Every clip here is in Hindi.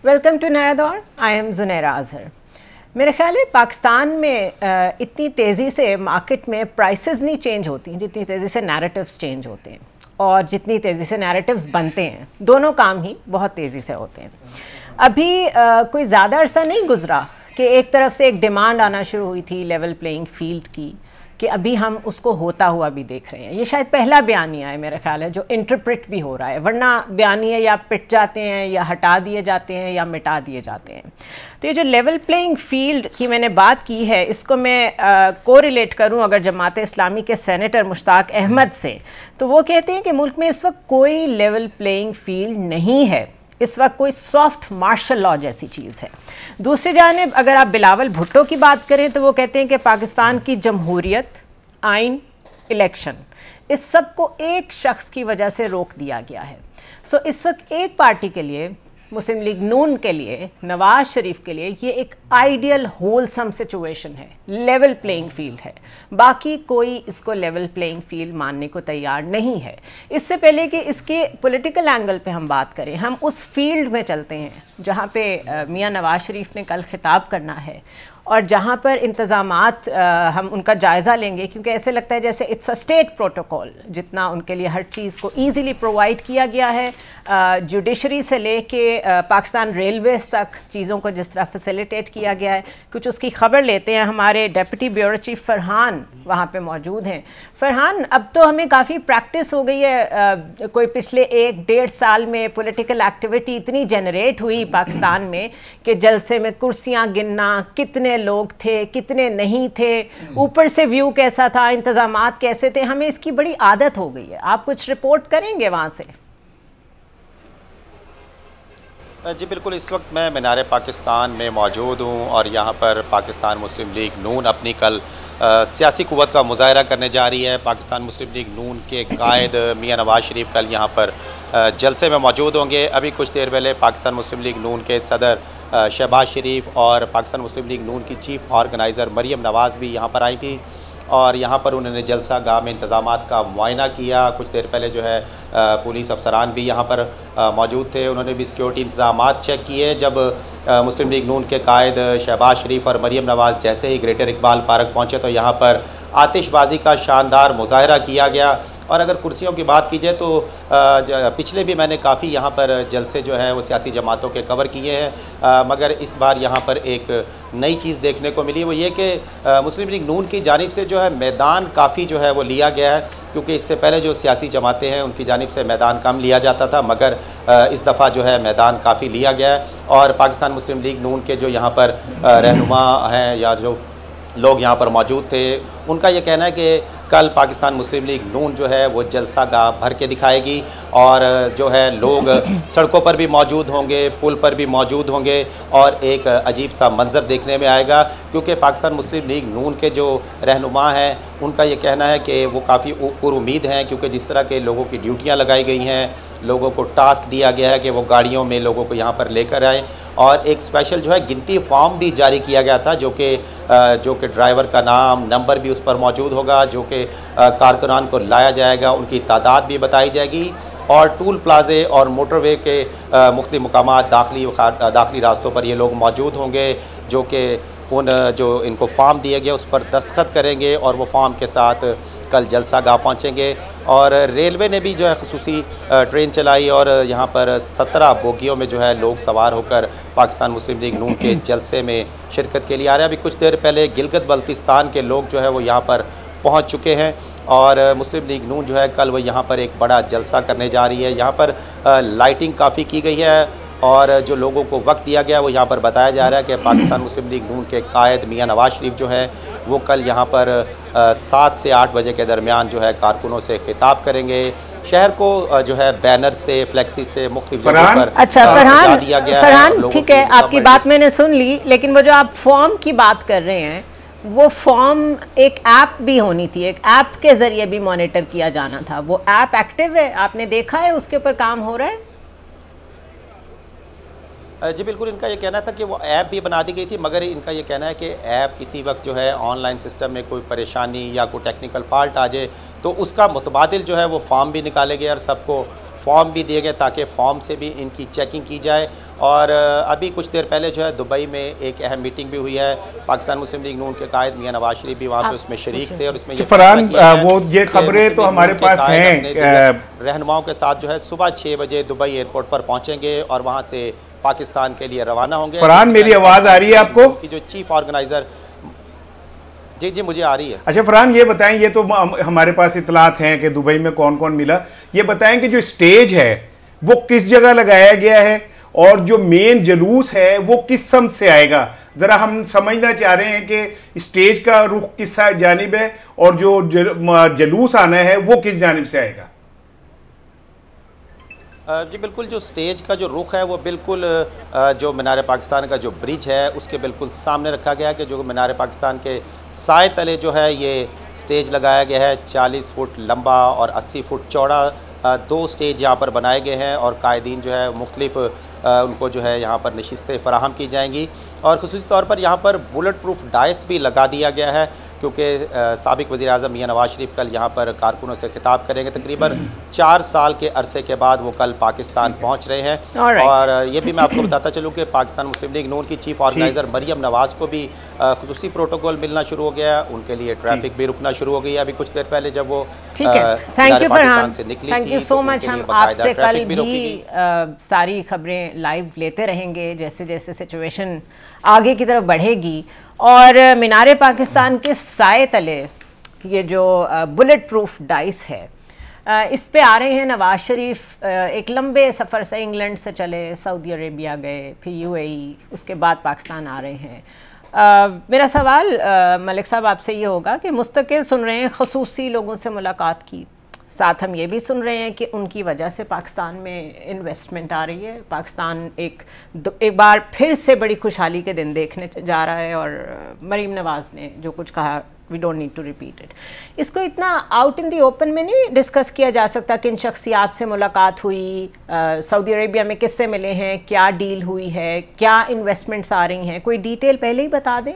वेलकम टू नया दौर। I am Junaira Azhar. मेरे ख्याल है पाकिस्तान में इतनी तेज़ी से मार्केट में प्राइसेस नहीं चेंज होती जितनी तेज़ी से नैरेटिव्स चेंज होते हैं, और जितनी तेज़ी से नैरेटिव्स बनते हैं, दोनों काम ही बहुत तेज़ी से होते हैं। अभी कोई ज़्यादा अरसा नहीं गुजरा कि एक तरफ से एक डिमांड आना शुरू हुई थी लेवल प्लेइंग फील्ड की, कि अभी हम उसको होता हुआ भी देख रहे हैं। ये शायद पहला बयानिया है मेरा ख्याल है जो इंटरप्रेट भी हो रहा है, वरना बयानिया या पिट जाते हैं या हटा दिए जाते हैं या मिटा दिए जाते हैं। तो ये जो लेवल प्लेइंग फील्ड की मैंने बात की है, इसको मैं कोरिलेट करूं अगर जमात इस्लामी के सेनेटर मुश्ताक अहमद से, तो वो कहते हैं कि मुल्क में इस वक्त कोई लेवल प्लेइंग फील्ड नहीं है, इस वक्त कोई सॉफ्ट मार्शल लॉ जैसी चीज़ है। दूसरी जानिब अगर आप बिलावल भुट्टो की बात करें तो वो कहते हैं कि पाकिस्तान की जमहूरियत, आइन, इलेक्शन, इस सब को एक शख्स की वजह से रोक दिया गया है। सो इस वक्त एक पार्टी के लिए, मुस्लिम लीग नून के लिए, नवाज शरीफ के लिए ये एक आइडियल होलसम सिचुएशन है, लेवल प्लेइंग फील्ड है। बाकी कोई इसको लेवल प्लेइंग फील्ड मानने को तैयार नहीं है। इससे पहले कि इसके पॉलिटिकल एंगल पे हम बात करें, हम उस फील्ड में चलते हैं जहाँ पे मियां नवाज शरीफ ने कल खिताब करना है और जहाँ पर इंतज़ामात हम उनका जायज़ा लेंगे, क्योंकि ऐसे लगता है जैसे इट्स अ स्टेट प्रोटोकॉल, जितना उनके लिए हर चीज़ को ईज़िली प्रोवाइड किया गया है, जुडिशरी से लेके पाकिस्तान रेलवेज़ तक चीज़ों को जिस तरह फैसिलिटेट किया गया है। कुछ उसकी खबर लेते हैं, हमारे डेप्यूटी ब्यूरो चीफ फरहान वहाँ पे मौजूद हैं। फरहान, अब तो हमें काफ़ी प्रैक्टिस हो गई है, कोई पिछले 1-1.5 साल में पॉलिटिकल एक्टिविटी इतनी जनरेट हुई पाकिस्तान में कि जलसे में कुर्सियाँ गिनना, कितने लोग थे, कितने नहीं थे, ऊपर से व्यू कैसा था, इंतजामात कैसे थे, हमें इसकी बड़ी आदत हो गई है। आप कुछ रिपोर्ट करेंगे वहाँ से? जी बिल्कुल, इस वक्त मैं मीनार पाकिस्तान में मौजूद हूँ और यहाँ पर पाकिस्तान मुस्लिम लीग नून अपनी कल सियासी क़ुव्वत का मुज़ाहरा करने जा रही है। पाकिस्तान मुस्लिम लीग नून के कायद मियां नवाज शरीफ कल यहाँ पर जलसे में मौजूद होंगे। अभी कुछ देर पहले पाकिस्तान मुस्लिम लीग नून के सदर शहबाज शरीफ और पाकिस्तान मुस्लिम लीग नून की चीफ़ ऑर्गेनाइज़र मरीम नवाज़ भी यहाँ पर आई थी और यहाँ पर उन्होंने जलसा गाह में इंतज़ामात का मुआयना किया। कुछ देर पहले जो है पुलिस अफसरान भी यहाँ पर मौजूद थे, उन्होंने भी सिक्योरिटी इंतज़ामात चेक किए। जब मुस्लिम लीग नून के कायद शहबाज शरीफ और मरीम नवाज़ जैसे ही ग्रेटर इकबाल पार्क पहुँचे तो यहाँ पर आतिशबाजी का शानदार मुज़ाहरा किया गया। और अगर कुर्सियों की बात की जाए तो पिछले भी मैंने काफ़ी यहाँ पर जलसे जो है वो सियासी जमातों के कवर किए हैं, मगर इस बार यहाँ पर एक नई चीज़ देखने को मिली, वो ये कि मुस्लिम लीग नून की जानिब से जो है मैदान काफ़ी जो है वो लिया गया है, क्योंकि इससे पहले जो सियासी जमातें हैं उनकी जानिब से मैदान कम लिया जाता था, मगर इस दफ़ा जो है मैदान काफ़ी लिया गया है। और पाकिस्तान मुस्लिम लीग नून के जो यहाँ पर रहनुमा हैं या जो लोग यहाँ पर मौजूद थे, उनका ये कहना है कि कल पाकिस्तान मुस्लिम लीग नून जो है वो जलसा गाह भर के दिखाएगी और जो है लोग सड़कों पर भी मौजूद होंगे, पुल पर भी मौजूद होंगे और एक अजीब सा मंज़र देखने में आएगा, क्योंकि पाकिस्तान मुस्लिम लीग नून के जो रहनुमा हैं उनका ये कहना है कि वो काफ़ी पुरुमीद हैं, क्योंकि जिस तरह के लोगों की ड्यूटियाँ लगाई गई हैं, लोगों को टास्क दिया गया है कि वो गाड़ियों में लोगों को यहाँ पर लेकर आएँ और एक स्पेशल जो है गिनती फॉर्म भी जारी किया गया था जो कि ड्राइवर का नाम, नंबर भी उस पर मौजूद होगा, जो कि कारकुनान को लाया जाएगा, उनकी तादाद भी बताई जाएगी और टूल प्लाजे और मोटरवे के मुख्तलिफ मुकामात दाखिली रास्तों पर ये लोग मौजूद होंगे, जो कि उन जो इनको फॉर्म दिए गए उस पर दस्तखत करेंगे और वो फॉर्म के साथ कल जलसा गाह पहुँचेंगे। और रेलवे ने भी जो है ख़ुसूसी ट्रेन चलाई और यहाँ पर 17 बोगियों में जो है लोग सवार होकर पाकिस्तान मुस्लिम लीग नून के जलसे में शिरकत के लिए आ रहे हैं। अभी कुछ देर पहले गिलगित बल्तिस्तान के लोग जो है वो यहाँ पर पहुँच चुके हैं और मुस्लिम लीग नून जो है कल वो यहाँ पर एक बड़ा जलसा करने जा रही है। यहाँ पर लाइटिंग काफ़ी की गई है और जो लोगों को वक्त दिया गया वो यहाँ पर बताया जा रहा है कि पाकिस्तान मुस्लिम लीग नून के कायद मियां नवाज शरीफ जो है वो कल यहाँ पर 7 से 8 बजे के दरमियान जो है कारकुनों से खिताब करेंगे। शहर को जो है बैनर से, फ्लेक्सी से मुख्तलिफ जगहों पर फरहान दिया गया फरहान ठीक है, आपकी बात मैंने सुन ली, लेकिन वो जो आप फॉर्म की बात कर रहे हैं वो फॉर्म एक ऐप भी होनी थी, एक ऐप के ज़रिए भी मॉनिटर किया जाना था। वो ऐप एक्टिव है? आपने देखा है उसके ऊपर काम हो रहा है? जी बिल्कुल, इनका ये कहना था कि वो ऐप भी बना दी गई थी, मगर इनका ये कहना है कि ऐप किसी वक्त जो है ऑनलाइन सिस्टम में कोई परेशानी या कोई टेक्निकल फॉल्ट आ जाए तो उसका मुतबादिल जो है वो फॉर्म भी निकाले गए और सबको फॉर्म भी दिए गए ताकि फॉर्म से भी इनकी चेकिंग की जाए और अभी कुछ देर पहले जो है दुबई में एक अहम मीटिंग भी हुई है। पाकिस्तान मुस्लिम लीग नून के कायद मियां नवाज शरीफ भी वहाँ पे उसमें शरीक थे और इसमें फरहान वो ये खबरें तो हमारे पास हैं, रहनुमाओं के साथ जो है सुबह 6 बजे दुबई एयरपोर्ट पर पहुँचेंगे और वहाँ से पाकिस्तान के लिए रवाना होंगे। फरहान मेरी आवाज़ आ रही है आपको? की जो चीफ ऑर्गेनाइजर, जी जी मुझे आ रही है। अच्छा फरहान ये बताएं, ये तो हमारे पास इतलात हैं कि दुबई में कौन कौन मिला, ये बताएं कि जो स्टेज है वो किस जगह लगाया गया है और जो मेन जलूस है वो किस समत से आएगा? जरा हम समझना चाह रहे हैं कि स्टेज का रुख किस जानिब है और जो जलूस आना है वो किस जानिब से आएगा? जी बिल्कुल, जो स्टेज का जो रुख है वो बिल्कुल जो मीनार पाकिस्तान का जो ब्रिज है उसके बिल्कुल सामने रखा गया है कि जो मीनार पाकिस्तान के साए तले जो है ये स्टेज लगाया गया है। 40 फुट लंबा और 80 फुट चौड़ा 2 स्टेज यहाँ पर बनाए गए हैं और कायदीन जो है मुख्तलिफ उनको जो है यहाँ पर नशिस्तें फराहम की जाएंगी और ख़ुसूसी तौर पर यहाँ पर बुलेट प्रूफ डाइस भी लगा दिया गया है क्योंकि साबिक वज़ीर-ए-आज़म मियां नवाज शरीफ कल यहाँ पर कारकुनों से खिताब करेंगे। तकरीबन 4 साल के अरसे के बाद वो कल पाकिस्तान पहुँच रहे हैं। और ये भी मैं आपको बताता चलूँ कि पाकिस्तान मुस्लिम लीग नून की चीफ ऑर्गेनाइज़र मरियम नवाज़ को भी खुसूसी प्रोटोकॉल मिलना शुरू हो गया है, उनके लिए ट्रैफिक भी रुकना शुरू हो गई है अभी कुछ देर पहले जब वो पाकिस्तान से निकली। Thank you so much. हम आपसे कल भी सारी खबरें लाइव लेते रहेंगे जैसे जैसे सिचुएशन आगे की तरफ बढ़ेगी। और मीनार पाकिस्तान के साए तले ये जो बुलेट प्रूफ डाइस है इस पे आ रहे हैं नवाज शरीफ एक लंबे सफ़र से इंग्लैंड से चले, सऊदी अरेबिया गए, फिर यूएई, उसके बाद पाकिस्तान आ रहे हैं। मेरा सवाल मलिक साहब आपसे ये होगा कि मुस्तकिल सुन रहे हैं ख़ुसूसी लोगों से मुलाकात की, साथ हम ये भी सुन रहे हैं कि उनकी वजह से पाकिस्तान में इन्वेस्टमेंट आ रही है, पाकिस्तान एक बार फिर से बड़ी खुशहाली के दिन देखने जा रहा है और मरीम नवाज़ ने जो कुछ कहा we don't need to repeat it. इसको इतना आउट इन दी ओपन में नहीं डिस्कस किया जा सकता कि इन शख्सियात से मुलाकात हुई, सऊदी अरेबिया में किससे मिले हैं, क्या डील हुई है, क्या इन्वेस्टमेंट्स आ रही हैं, कोई डिटेल पहले ही बता दें।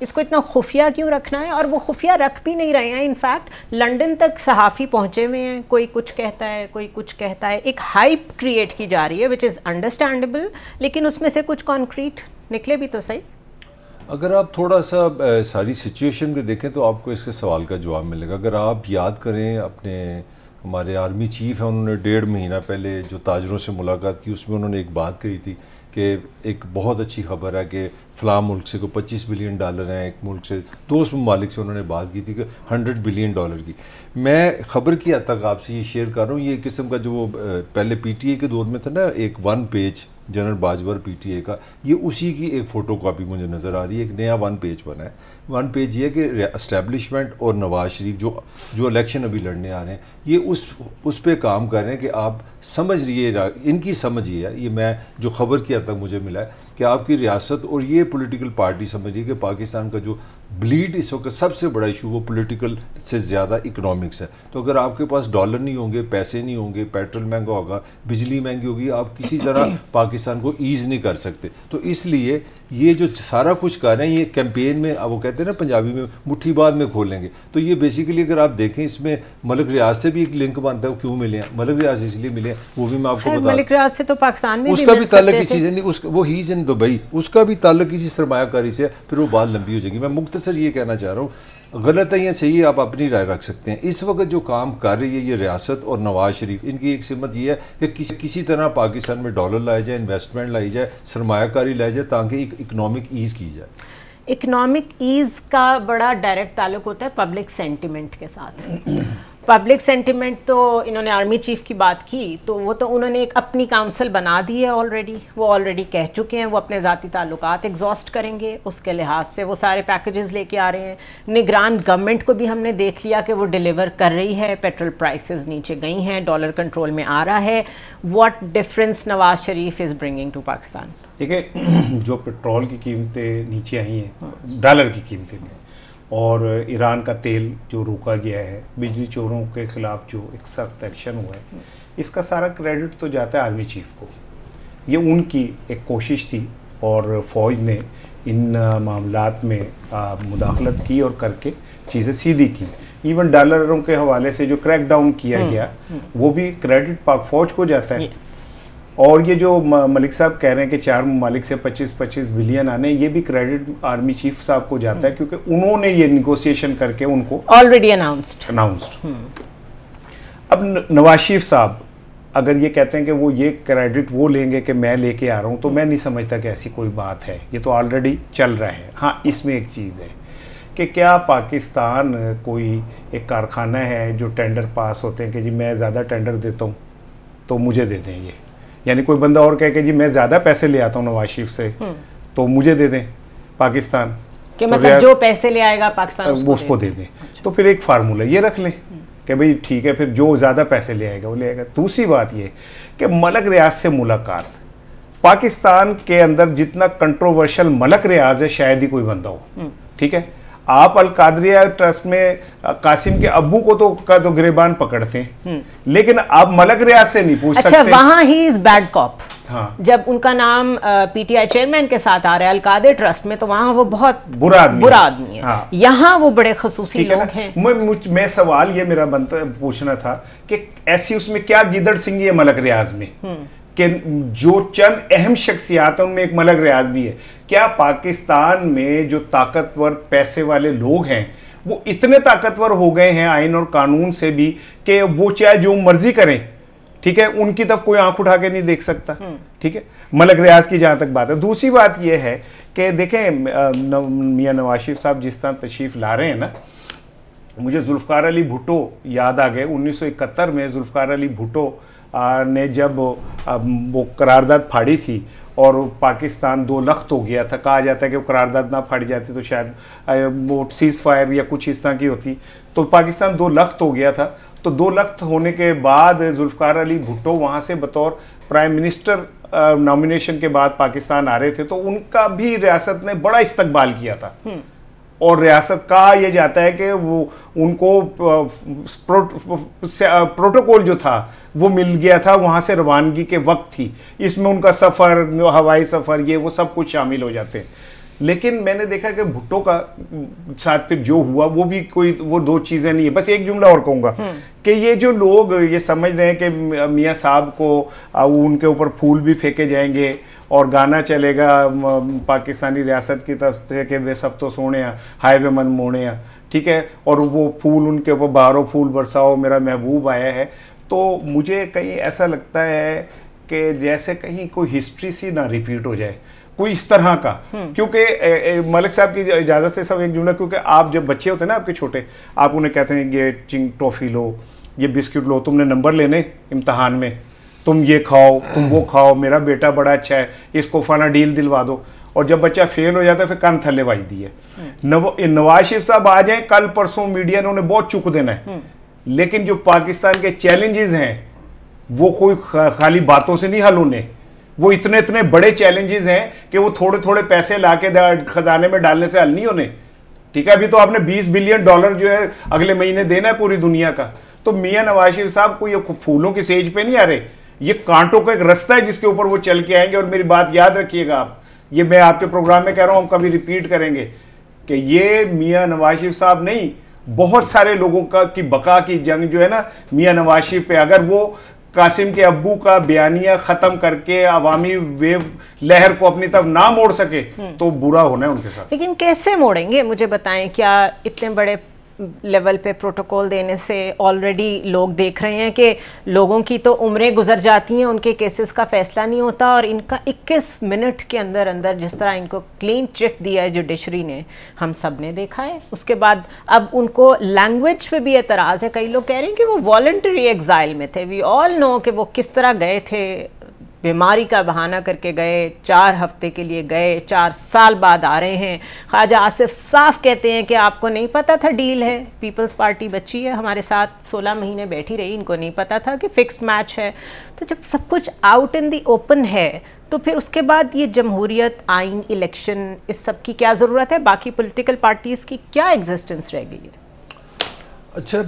इसको इतना खुफिया क्यों रखना है? और वो खुफिया रख भी नहीं रहे हैं। इनफैक्ट लंदन तक सहाफ़ी पहुँचे हुए हैं, कोई कुछ कहता है कोई कुछ कहता है, एक हाइप क्रिएट की जा रही है विच इज़ अंडरस्टैंडेबल, लेकिन उसमें से कुछ कॉन्क्रीट निकले भी तो सही। अगर आप थोड़ा सा सारी सिचुएशन को देखें तो आपको इसके सवाल का जवाब मिलेगा। अगर आप याद करें अपने हमारे आर्मी चीफ़ हैं, उन्होंने 1.5 महीना पहले जो ताजरों से मुलाकात की उसमें उन्होंने एक बात कही थी कि एक बहुत अच्छी खबर है कि फ़लाँ मुल्क से को $25 बिलियन हैं, एक मुल्क से, 2 ममालिक से उन्होंने बात की थी कि $100 बिलियन की। मैं ख़बर की हद तक आपसे ये शेयर कर रहा हूँ, ये किस्म का जो वो पहले PTA के दौर में था ना, एक 1 पेज जनरल बाजवर PTA का, ये उसी की एक फ़ोटो कापी मुझे नज़र आ रही है। एक नया 1 पेज बना है। 1 पेज ये है कि एस्टेब्लिशमेंट और नवाज शरीफ जो इलेक्शन अभी लड़ने आ रहे हैं ये उस पे काम कर रहे हैं कि आप समझ रही इनकी समझ ये है, ये मैं जो ख़बर की हद तक मुझे मिला है कि आपकी रियासत और ये पॉलिटिकल पार्टी समझ रही है कि पाकिस्तान का जो ब्लीड इस वक्त सबसे बड़ा इशू वो पॉलिटिकल से ज़्यादा इकोनॉमिक्स है। तो अगर आपके पास डॉलर नहीं होंगे, पैसे नहीं होंगे, पेट्रोल महंगा होगा, बिजली महंगी होगी, आप किसी तरह पाकिस्तान को ईज़ नहीं कर सकते। तो इसलिए ये जो सारा कुछ कर रहे हैं ये कैंपेन में, वो कहते हैं ना पंजाबी में, मुट्ठी बाद में खोलेंगे। तो ये बेसिकली अगर आप देखें इसमें मलिक रियाज से भी एक लिंक बनता है। क्यों मिले हैं मलिक रियाज? इसलिए मिले हैं, वो भी मैं आपको बता, मलिक रियाज से तो पाकिस्तान में उसका भी ताल्लुक किसी से नहीं, वो ही इज़ इन दुबई, उसका भी ताल्लुक किसी सरमायाकारी से, फिर वो बात लंबी हो जाएगी। मैं मुख्तसर ये कहना चाह रहा हूँ, गलत है या सही है आप अपनी राय रख सकते हैं। इस वक्त जो काम कर रही है ये रियासत और नवाज शरीफ, इनकी एक सिमत ये है कि किसी तरह पाकिस्तान में डॉलर लाया जाए, इन्वेस्टमेंट लाई जाए, सरमायाकारी लाई जाए, ताकि एक इकनॉमिक ईज़ की जाए। इकनॉमिक ईज़ का बड़ा डायरेक्ट ताल्लुक होता है पब्लिक सेंटिमेंट के साथ। पब्लिक सेंटिमेंट तो इन्होंने आर्मी चीफ की बात की तो वो तो उन्होंने एक अपनी काउंसिल बना दी है ऑलरेडी, वो ऑलरेडी कह चुके हैं वो अपने ज़ाती ताल्लुकात एग्जॉस्ट करेंगे, उसके लिहाज से वो सारे पैकेजेस लेके आ रहे हैं। निगरान गवर्नमेंट को भी हमने देख लिया कि वो डिलीवर कर रही है, पेट्रोल प्राइसेस नीचे गई हैं, डॉलर कंट्रोल में आ रहा है। What difference Nawaz Sharif is bringing to Pakistan? देखिए जो पेट्रोल की कीमतें नीचे आई हैं, डॉलर की कीमतें में, और ईरान का तेल जो रोका गया है, बिजली चोरों के ख़िलाफ़ जो एक सख्त एक्शन हुआ है, इसका सारा क्रेडिट तो जाता है आर्मी चीफ को। ये उनकी एक कोशिश थी और फ़ौज ने इन मामलात में मुदाखलत की और करके चीज़ें सीधी की। इवन डॉलरों के हवाले से जो क्रैक डाउन किया गया वो भी क्रेडिट पाक फ़ौज को जाता है। और ये जो मलिक साहब कह रहे हैं कि 4 ममालिक से 25-25 बिलियन आने, ये भी क्रेडिट आर्मी चीफ साहब को जाता है, क्योंकि उन्होंने ये निगोशिएशन करके उनको ऑलरेडी अनाउंस्ड। अब नवाज शरीफ साहब अगर ये कहते हैं कि वो ये क्रेडिट वो लेंगे कि मैं लेके आ रहा हूँ, तो मैं नहीं समझता कि ऐसी कोई बात है, ये तो ऑलरेडी चल रहा है। हाँ, इसमें एक चीज़ है कि क्या पाकिस्तान कोई एक कारखाना है जो टेंडर पास होते हैं कि जी मैं ज़्यादा टेंडर देता हूँ तो मुझे दे दें, ये यानी कोई बंदा और कहे कि जी मैं ज़्यादा पैसे ले आता हूँ नवाज शरीफ से तो मुझे दे दें पाकिस्तान, कि मतलब जो पैसे ले आएगा पाकिस्तान उसको दे दें। तो फिर एक फार्मूला ये रख लें कि भाई ठीक है, फिर जो ज़्यादा पैसे ले आएगा वो ले आएगा। दूसरी बात ये कि मलक रियाज से मुलाकात, पाकिस्तान के अंदर जितना कंट्रोवर्शियल मलक रियाज है शायद ही कोई बंदा हो, ठीक है। आप अल कादरिया ट्रस्ट में कासिम के अब्बू को तो गिरबान पकड़ते हैं, लेकिन आप मलक रियाज से नहीं पूछ सकते। अच्छा, वहां ही इज बैड कॉप। हाँ, जब उनका नाम पीटीआई चेयरमैन के साथ आ रहा है अल कादिर ट्रस्ट में, तो वहां वो बहुत बुरा आदमी है। हाँ। यहाँ वो बड़े खसूसी लोग हैं। मैं सवाल ये मेरा बनता पूछना था कि ऐसी उसमें क्या गिदड़ सिंगी है मलक रियाज में कि जो चंद अहम शख्सियात हैं उनमें एक मलक रियाज भी है। क्या पाकिस्तान में जो ताकतवर पैसे वाले लोग हैं वो इतने ताकतवर हो गए हैं आइन और कानून से भी कि वो चाहे जो मर्जी करें, ठीक है, उनकी तरफ कोई आंख उठा के नहीं देख सकता, ठीक है। मलक रियाज की जहां तक बात है। दूसरी बात यह है कि देखें मियां नवाज शरीफ साहब जिस तरह तशरीफ ला रहे हैं ना, मुझे जुल्फ़िकार अली भुट्टो याद आ गए। 1971 में जुल्फ़िकार अली भुट्टो ने जब वो करारदाद फाड़ी थी और पाकिस्तान 2 लख्त हो गया था, कहा जाता है कि वो करारदाद ना फाड़ी जाती तो शायद वो सीज़ फायर या कुछ इस तरह की होती, तो पाकिस्तान 2 लख्त हो गया था। तो 2 लख्त होने के बाद जुल्फ़िकार अली भुट्टो वहाँ से बतौर प्राइम मिनिस्टर नॉमिनेशन के बाद पाकिस्तान आ रहे थे, तो उनका भी रियासत ने बड़ा इस्तकबाल किया था। और रियासत कहा यह जाता है कि वो उनको प्रोटोकॉल जो था वो मिल गया था, वहाँ से रवानगी के वक्त थी, इसमें उनका सफ़र, हवाई सफ़र, ये वो सब कुछ शामिल हो जाते हैं। लेकिन मैंने देखा कि भुट्टो का साथ फिर जो हुआ वो भी कोई वो 2 चीज़ें नहीं है। बस एक जुमला और कहूँगा कि ये जो लोग ये समझ रहे हैं कि मियाँ साहब को उनके ऊपर फूल भी फेंके जाएंगे और गाना चलेगा पाकिस्तानी रियासत की तरफ से कि वे सब तो सोने हाय वे मन मोने, ठीक है, और वो फूल उनके ऊपर बहारो फूल बरसाओ मेरा महबूब आया है, तो मुझे कहीं ऐसा लगता है कि जैसे कहीं कोई हिस्ट्री सी ना रिपीट हो जाए कोई इस तरह का। क्योंकि मलिक साहब की इजाज़त से सब एक जुमला, क्योंकि आप जब बच्चे होते हैं ना आपके छोटे, आप उन्हें कहते हैं ये चिंग टॉफ़ी लो, ये बिस्किट लो, तुमने नंबर लेने इम्तहान में, तुम ये खाओ, तुम वो खाओ, मेरा बेटा बड़ा अच्छा है, इसको फला डील दिलवा दो। और जब बच्चा फेल हो जाता है फिर कान थल्ले वाई दी है। नवाज शरीफ साहब आ जाए कल परसों, मीडिया ने उन्हें बहुत चुक देना है, लेकिन जो पाकिस्तान के चैलेंजेस हैं वो कोई खाली बातों से नहीं हल होने, वो इतने इतने बड़े चैलेंजेस हैं कि वो थोड़े थोड़े पैसे लाके खजाने में डालने से हल नहीं होने, ठीक है। अभी तो आपने $20 बिलियन जो है अगले महीने देना है पूरी दुनिया का। तो मियां नवाज शरीफ साहब को ये फूलों की सेज पे नहीं आ रहे, ये कांटों का एक रास्ता है जिसके ऊपर वो चल के आएंगे। और मेरी बात याद रखिएगा आप, ये मैं आपके प्रोग्राम में कह रहा हूं, हम कभी रिपीट करेंगे कि ये मियां नवाज शरीफ साहब नहीं, बहुत सारे लोगों का की बका की जंग जो है ना मियां नवाज शरीफ पे, अगर वो कासिम के अब्बू का बयानिया खत्म करके अवामी वेव लहर को अपनी तरफ ना मोड़ सके तो बुरा होना है उनके साथ। लेकिन कैसे मोड़ेंगे मुझे बताएं, क्या इतने बड़े लेवल पे प्रोटोकॉल देने से ऑलरेडी लोग देख रहे हैं कि लोगों की तो उम्रें गुजर जाती हैं, उनके केसेस का फैसला नहीं होता, और इनका 21 मिनट के अंदर अंदर जिस तरह इनको क्लीन चिट दिया है जुडिशरी ने, हम सब ने देखा है। उसके बाद अब उनको लैंग्वेज पे भी एतराज़ है, कई लोग कह रहे हैं कि वो वॉलंटरी एग्जाइल में थे। वी ऑल नो कि वो किस तरह गए थे, बीमारी का बहाना करके गए, 4 हफ्ते के लिए गए, 4 साल बाद आ रहे हैं। ख्वाजा आसिफ साफ कहते हैं कि आपको नहीं पता था डील है, पीपल्स पार्टी बच्ची है हमारे साथ 16 महीने बैठी रही, इनको नहीं पता था कि फिक्स्ड मैच है। तो जब सब कुछ आउट इन दी ओपन है तो फिर उसके बाद ये जमहूरियत, आइन, इलेक्शन, इस सब की क्या ज़रूरत है? बाकी पॉलिटिकल पार्टीज़ की क्या एग्जिस्टेंस रह गई है? अच्छा,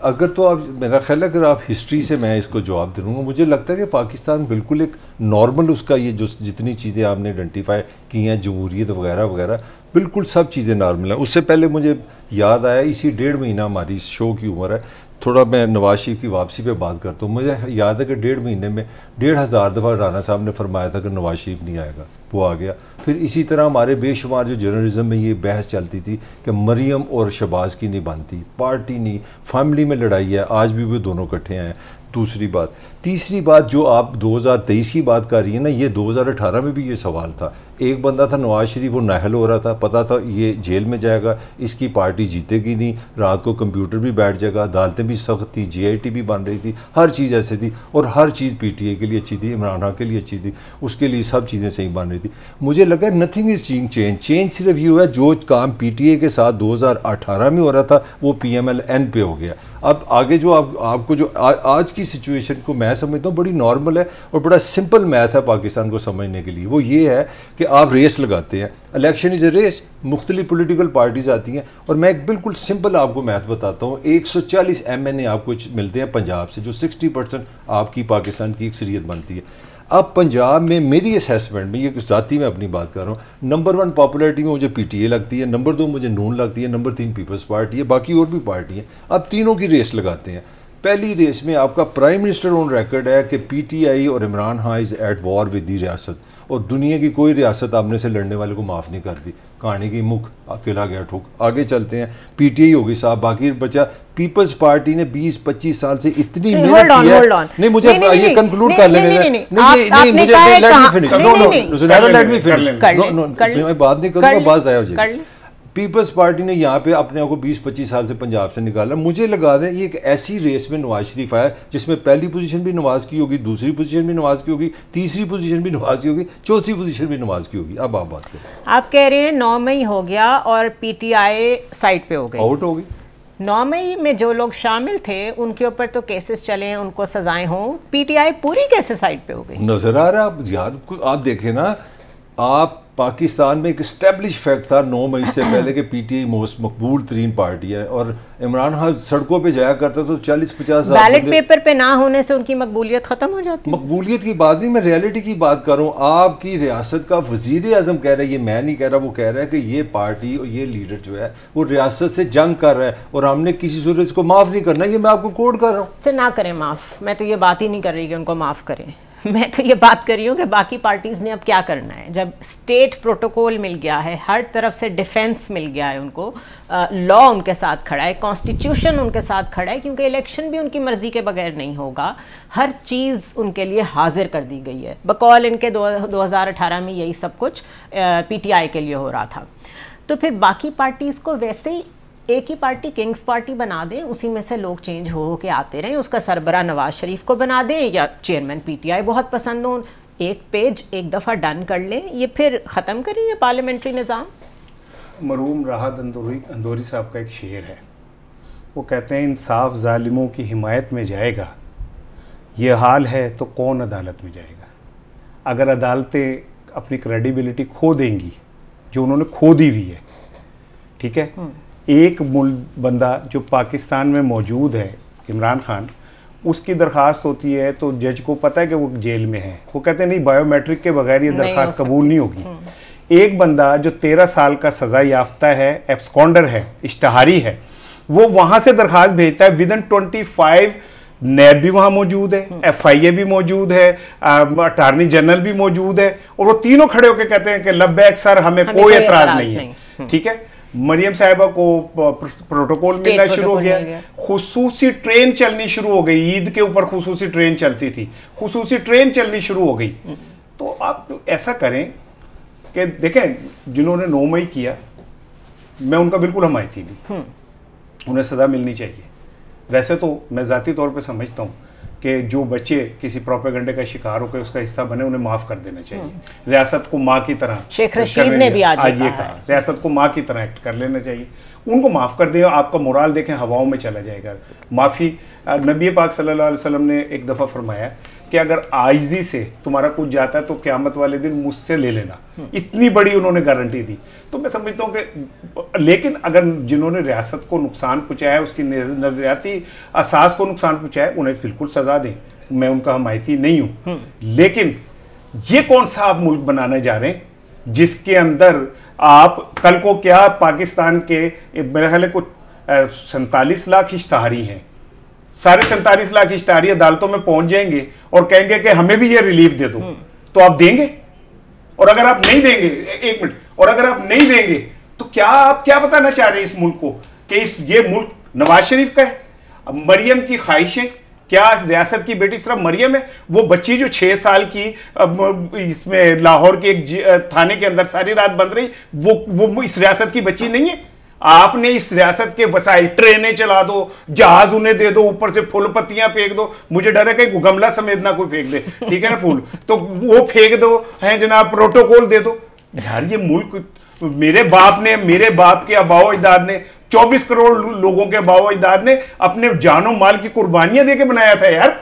अगर तो आप, मेरा ख्याल है अगर आप हिस्ट्री से मैं इसको जवाब दे दूँगा, मुझे लगता है कि पाकिस्तान बिल्कुल एक नॉर्मल, उसका ये जो जितनी चीज़ें आपने आइडेंटिफाई की हैं, जमहूरियत वगैरह वगैरह, बिल्कुल सब चीज़ें नॉर्मल हैं। उससे पहले मुझे याद आया, इसी 1.5 महीना हमारी इस शो की उम्र है, थोड़ा मैं नवाज शरीफ की वापसी पे बात करता हूँ। मुझे याद है कि 1.5 महीने में 1,500 दफ़ा राना साहब ने फरमाया था कि नवाज शरीफ नहीं आएगा, वो आ गया। फिर इसी तरह हमारे बेशुमार जो जर्नलिज्म में ये बहस चलती थी कि मरियम और शहबाज की नहीं बनती, पार्टी नहीं, फैमिली में लड़ाई है, आज भी वो दोनों इकट्ठे हैं। दूसरी बात, तीसरी बात जो आप 2023 की बात कर रही है ना, ये 2018 में भी ये सवाल था। एक बंदा था नवाज शरीफ, वो नाहल हो रहा था, पता था ये जेल में जाएगा, इसकी पार्टी जीतेगी नहीं, रात को कंप्यूटर भी बैठ जाएगा, अदालतें भी सख्त थी, GIT भी बन रही थी, हर चीज़ ऐसे थी और हर चीज़ PTA के लिए अच्छी थी, इमरान खान के लिए अच्छी थी, उसके लिए सब चीज़ें सही बन रही थी। मुझे लगा नथिंग इज़ चेंज सिर्फ ये हुआ जो काम PTA के साथ 2018 में हो रहा था वो PMLN पे हो गया। अब आगे जो आपको जो आज की सिचुएशन को मैं समझता हूँ बड़ी नॉर्मल है और बड़ा सिंपल मैथ है पाकिस्तान को समझने के लिए। वो ये है कि आप रेस लगाते हैं, इलेक्शन इज़ ए रेस, मुख्तलिफ पॉलिटिकल पार्टीज़ आती हैं और मैं एक बिल्कुल सिंपल आपको मैथ बताता हूँ। 140 MNA आपको मिलते हैं पंजाब से, जो 60% आपकी पाकिस्तान की अक्सरियत बनती है। अब पंजाब में मेरी असेसमेंट में, ये ज़ाती में अपनी बात कर रहा हूँ, नंबर 1 पॉपुलैरिटी में मुझे PTA लगती है, नंबर 2 मुझे नून लगती है, नंबर 3 पीपल्स पार्टी है, बाकी और भी पार्टी हैं। अब तीनों की रेस लगाते हैं। पहली रेस में आपका प्राइम मिनिस्टर ऑन रिकॉर्ड है कि PTI और Imran Khan is at war with the रियासत, और दुनिया की कोई रियासत आपने से लड़ने वाले को माफ़ नहीं करती। कहानी की मुख अकेला गया ठोक। आगे चलते हैं, PTI होगी साहब, बाकी बचा पीपल्स पार्टी ने 20-25 साल से इतनी मेहनत की है। नहीं मुझे ये कंक्लूड कर लेने, नहीं मुझे लेट मी फिनिश, मैं बात नहीं करूँगा, बात आया हो जाएगी। पीपल्स पार्टी ने यहाँ पे अपने आप को 20-25 साल से पंजाब से निकाला। मुझे लगा दें ये एक ऐसी रेस में नवाज शरीफ आया जिसमें पहली पोजीशन भी नवाज की होगी, दूसरी पोजीशन भी नवाज की होगी, तीसरी पोजीशन भी नवाज की होगी, चौथी पोजीशन भी नवाज की होगी। अब आप बात करें। आप कह रहे हैं 9 मई हो गया और PTI साइड पे हो गई, आउट हो गई। 9 मई में जो लोग शामिल थे उनके ऊपर तो केसेस चले, उनको सजाएं हों, PTI पूरी कैसे साइड पे हो गई? नजर आ रहा है यार, आप देखें ना, आप पाकिस्तान में एक इस्टेब्लिश फैक्ट था 9 मई से पहले कि PTI मोस्ट मकबूल तरीन पार्टी है और इमरान खान सड़कों पे जाया करता तो 40-50 बैलेट पेपर पे ना होने से उनकी मकबूलियत खत्म हो जाती है। मकबूलियत की बात नहीं, मैं रियलिटी की बात कर रहा हूँ। आपकी रियासत का वजीर आजम कह रहा है, ये मैं नहीं कह रहा, वो कह रहा है कि ये पार्टी और ये लीडर जो है वो रियासत से जंग कर रहा है और हमने किसी सूरत इसको माफ़ नहीं करना। ये मैं आपको कोड कर रहा हूँ। ना करें माफ़, मैं तो ये बात ही नहीं कर रही कि उनको माफ़ करें, मैं तो ये बात कर रही हूँ कि बाकी पार्टीज़ ने अब क्या करना है। जब स्टेट प्रोटोकॉल मिल गया है, हर तरफ से डिफेंस मिल गया है उनको, लॉ उनके साथ खड़ा है, कॉन्स्टिट्यूशन उनके साथ खड़ा है, क्योंकि इलेक्शन भी उनकी मर्जी के बगैर नहीं होगा, हर चीज़ उनके लिए हाजिर कर दी गई है। बकौल इनके 2018 में यही सब कुछ PTI के लिए हो रहा था। तो फिर बाकी पार्टीज़ को वैसे ही एक ही पार्टी किंग्स पार्टी बना दें, उसी में से लोग चेंज हो के आते रहें, उसका सरबरा नवाज शरीफ को बना दें या चेयरमैन PTI बहुत पसंद हो, एक पेज एक दफ़ा डन कर लें, ये फिर ख़त्म करें ये पार्लियामेंट्री निज़ाम। मरहूम राहत अंदौरी साहब का एक शेर है, वो कहते हैं इंसाफ जालिमों की हिमायत में जाएगा, ये हाल है तो कौन अदालत में जाएगा। अगर अदालतें अपनी क्रेडिबिलिटी खो देंगी, जो उन्होंने खो दी हुई है, ठीक है, एक बंदा जो पाकिस्तान में मौजूद है, इमरान खान, उसकी दरख्वास्त होती है तो जज को पता है कि वो जेल में है, वो कहते हैं नहीं बायोमेट्रिक के बगैर ये दरख्वास्त कबूल नहीं होगी। एक बंदा जो 13 साल का सज़ा याफ्ता है, एब्सकॉन्डर है, इश्तहारी है, वो वहाँ से दरख्वास्त भेजता है, विदिन 25 नैब भी वहाँ मौजूद है, FIA भी मौजूद है, अटार्नी जनरल भी मौजूद है, और वो तीनों खड़े होकर कहते हैं कि लब्बैक सर, हमें कोई एतराज़ नहीं है। ठीक है, मरियम साहिबा को प्रोटोकॉल मिलना शुरू हो गया, खुसूसी ट्रेन चलनी शुरू हो गई, ईद के ऊपर खुसूसी ट्रेन चलती थी, खुसूसी ट्रेन चलनी शुरू हो गई। तो आप ऐसा करें कि देखें, जिन्होंने 9 मई किया, मैं उनका बिल्कुल हमायती भी, उन्हें सज़ा मिलनी चाहिए। वैसे तो मैं ज़ाती तौर पे समझता हूँ कि जो बच्चे किसी प्रोपेगेंडे का शिकार होकर उसका हिस्सा बने, उन्हें माफ़ कर देना चाहिए। रियासत को माँ की तरह, शेख रशीद ने भी आज ये कहा, रियासत को माँ की तरह एक्ट कर लेना चाहिए, उनको माफ़ कर दें, आपका मोराल देखें हवाओं में चला जाएगा। माफ़ी, नबी पाक सल्लल्लाहु अलैहि वसल्लम ने एक दफ़ा फरमाया कि अगर आजिज़ी से तुम्हारा कुछ जाता है तो क़यामत वाले दिन मुझसे ले लेना, इतनी बड़ी उन्होंने गारंटी दी। तो मैं समझता हूँ कि लेकिन अगर जिन्होंने रियासत को नुकसान पहुँचाया है, उसकी नज़रियाती असास को नुकसान पहुँचाया, उन्हें बिल्कुल सज़ा दें, मैं उनका हमायती नहीं हूँ। लेकिन ये कौन सा आप मुल्क बनाने जा रहे हैं जिसके अंदर आप कल को क्या, पाकिस्तान के मेरे ख्याल कुछ 47 लाख इश्तहारी हैं, सारे 47 लाख इश्तारी अदालतों में पहुंच जाएंगे और कहेंगे कि हमें भी ये रिलीफ दे दो, तो आप देंगे? और अगर आप नहीं देंगे, एक मिनट, और अगर आप नहीं देंगे तो क्या आप क्या बताना चाह रहे हैं इस मुल्क को कि ये मुल्क नवाज शरीफ का है? मरियम की ख्वाहिशें, क्या रियासत की बेटी सिर्फ मरियम है? वो बच्ची जो 6 साल की इसमें लाहौर के एक थाने के अंदर सारी रात बंद रही, वो इस रियासत की बच्ची नहीं है? आपने इस रियासत के वसाइल, ट्रेनें चला दो, जहाज उन्हें दे दो, ऊपर से फूल पत्तियां फेंक दो, मुझे डर है कहीं गमला समेत ना कोई फेंक दे, ठीक है ना, फूल तो वो फेंक दो, है जनाब, प्रोटोकॉल दे दो। यार ये मुल्क, मेरे बाप के आबाओ अजदाद ने, 24 करोड़ लोगों के आबाओ अजदाद ने अपने जानो माल की कुर्बानियां देके बनाया था यार।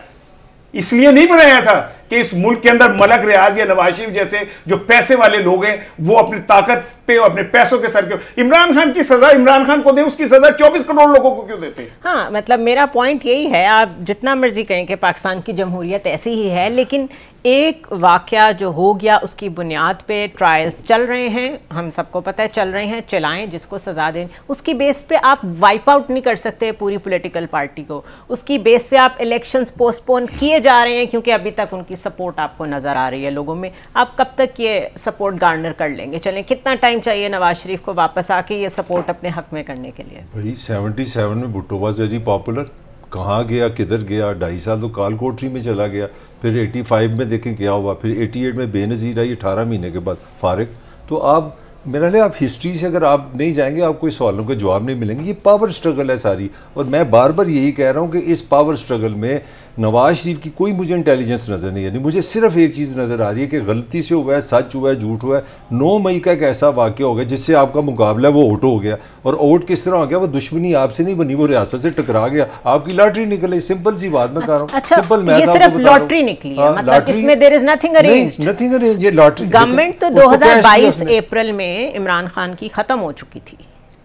इसलिए नहीं बनाया था कि इस मुल्क के अंदर मलक रियाज या नवाज शरीफ जैसे जो पैसे वाले लोग हैं वो अपनी ताकत पे, अपने पैसों के सर के, इमरान खान की सजा इमरान खान को दे, उसकी सजा 24 करोड़ लोगों को क्यों देते हैं? हाँ, मतलब मेरा पॉइंट यही है, आप जितना मर्जी कहें कि पाकिस्तान की जमहूरियत ऐसी ही है, लेकिन एक वाकया जो हो गया उसकी बुनियाद पे ट्रायल्स चल रहे हैं, हम सबको पता है चल रहे हैं, चलाएं, जिसको सजा दें, उसकी बेस पे आप वाइप आउट नहीं कर सकते पूरी पॉलिटिकल पार्टी को। उसकी बेस पे आप इलेक्शंस पोस्टपोन किए जा रहे हैं क्योंकि अभी तक उनकी सपोर्ट आपको नज़र आ रही है लोगों में। आप कब तक ये सपोर्ट गार्नर कर लेंगे? चलें, कितना टाइम चाहिए नवाज शरीफ को वापस आके ये सपोर्ट अपने हक में करने के लिए? भाई 77 में भुट्टो वाज वेरी पॉपुलर, कहाँ गया, किधर गया? 2.5 साल तो काल कोठरी में चला गया, फिर 85 में देखें क्या हुआ, फिर 88 में बेनज़ीर आई, 18 महीने के बाद फारिग। तो आप मेरा लिए आप हिस्ट्री से अगर आप नहीं जाएंगे आपको इस सवालों के जवाब नहीं मिलेंगे। ये पावर स्ट्रगल है सारी, और मैं बार बार यही कह रहा हूँ कि इस पावर स्ट्रगल में नवाज शरीफ की कोई मुझे इंटेलिजेंस नज़र नहीं है। मुझे सिर्फ एक चीज़ नज़र आ रही है कि गलती से हुआ है, सच हुआ है, झूठ हुआ है। 9 मई का एक ऐसा वाक़या हो गया जिससे आपका मुकाबला वो ओट हो गया, और ओट किस तरह हो गया? वो दुश्मनी आपसे नहीं बनी, वो रियासत से टकरा गया, आपकी लॉटरी निकली। सिंपल सी बात मैं कह रहा हूँ। अच्छा, सिंपल, ये सिर्फ लॉटरी निकली है, मतलब इसमें there is nothing arranged, nothing arranged. ये लॉटरी गवर्नमेंट तो 2022 अप्रैल में इमरान खान की खत्म हो चुकी थी,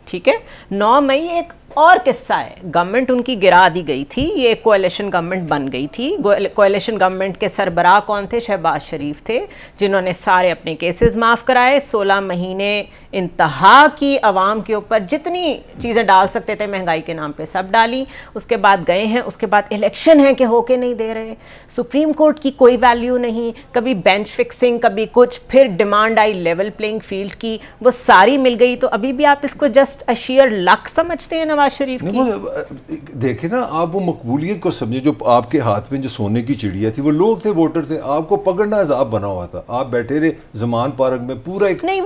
ठीक है। 9 मई एक और किस्सा है, गवर्नमेंट उनकी गिरा दी गई थी, ये कोalition गवर्नमेंट बन गई थी। कोalition गवर्नमेंट के सरबराह कौन थे? शहबाज शरीफ थे, जिन्होंने सारे अपने केसेस माफ़ कराए। 16 महीने इंतहा की आवाम के ऊपर जितनी चीज़ें डाल सकते थे महंगाई के नाम पे सब डाली। उसके बाद गए हैं, उसके बाद इलेक्शन है कि होके नहीं दे रहे, सुप्रीम कोर्ट की कोई वैल्यू नहीं, कभी बेंच फिक्सिंग, कभी कुछ, फिर डिमांड आई लेवल प्लेइंग फील्ड की, वो सारी मिल गई। तो अभी भी आप इसको जस्ट अ शेयर लक समझते हैं नवाज शरीफ की? देखे ना आप, वो मकबूलियत को समझे। जो आपके हाथ में जो सोने की चिड़िया थी, वो लोग थे, वोटर थे, आपको पकड़ना अजाब बना हुआ था। आप बैठे रहे जमान पार्क में पूरा एक, नहीं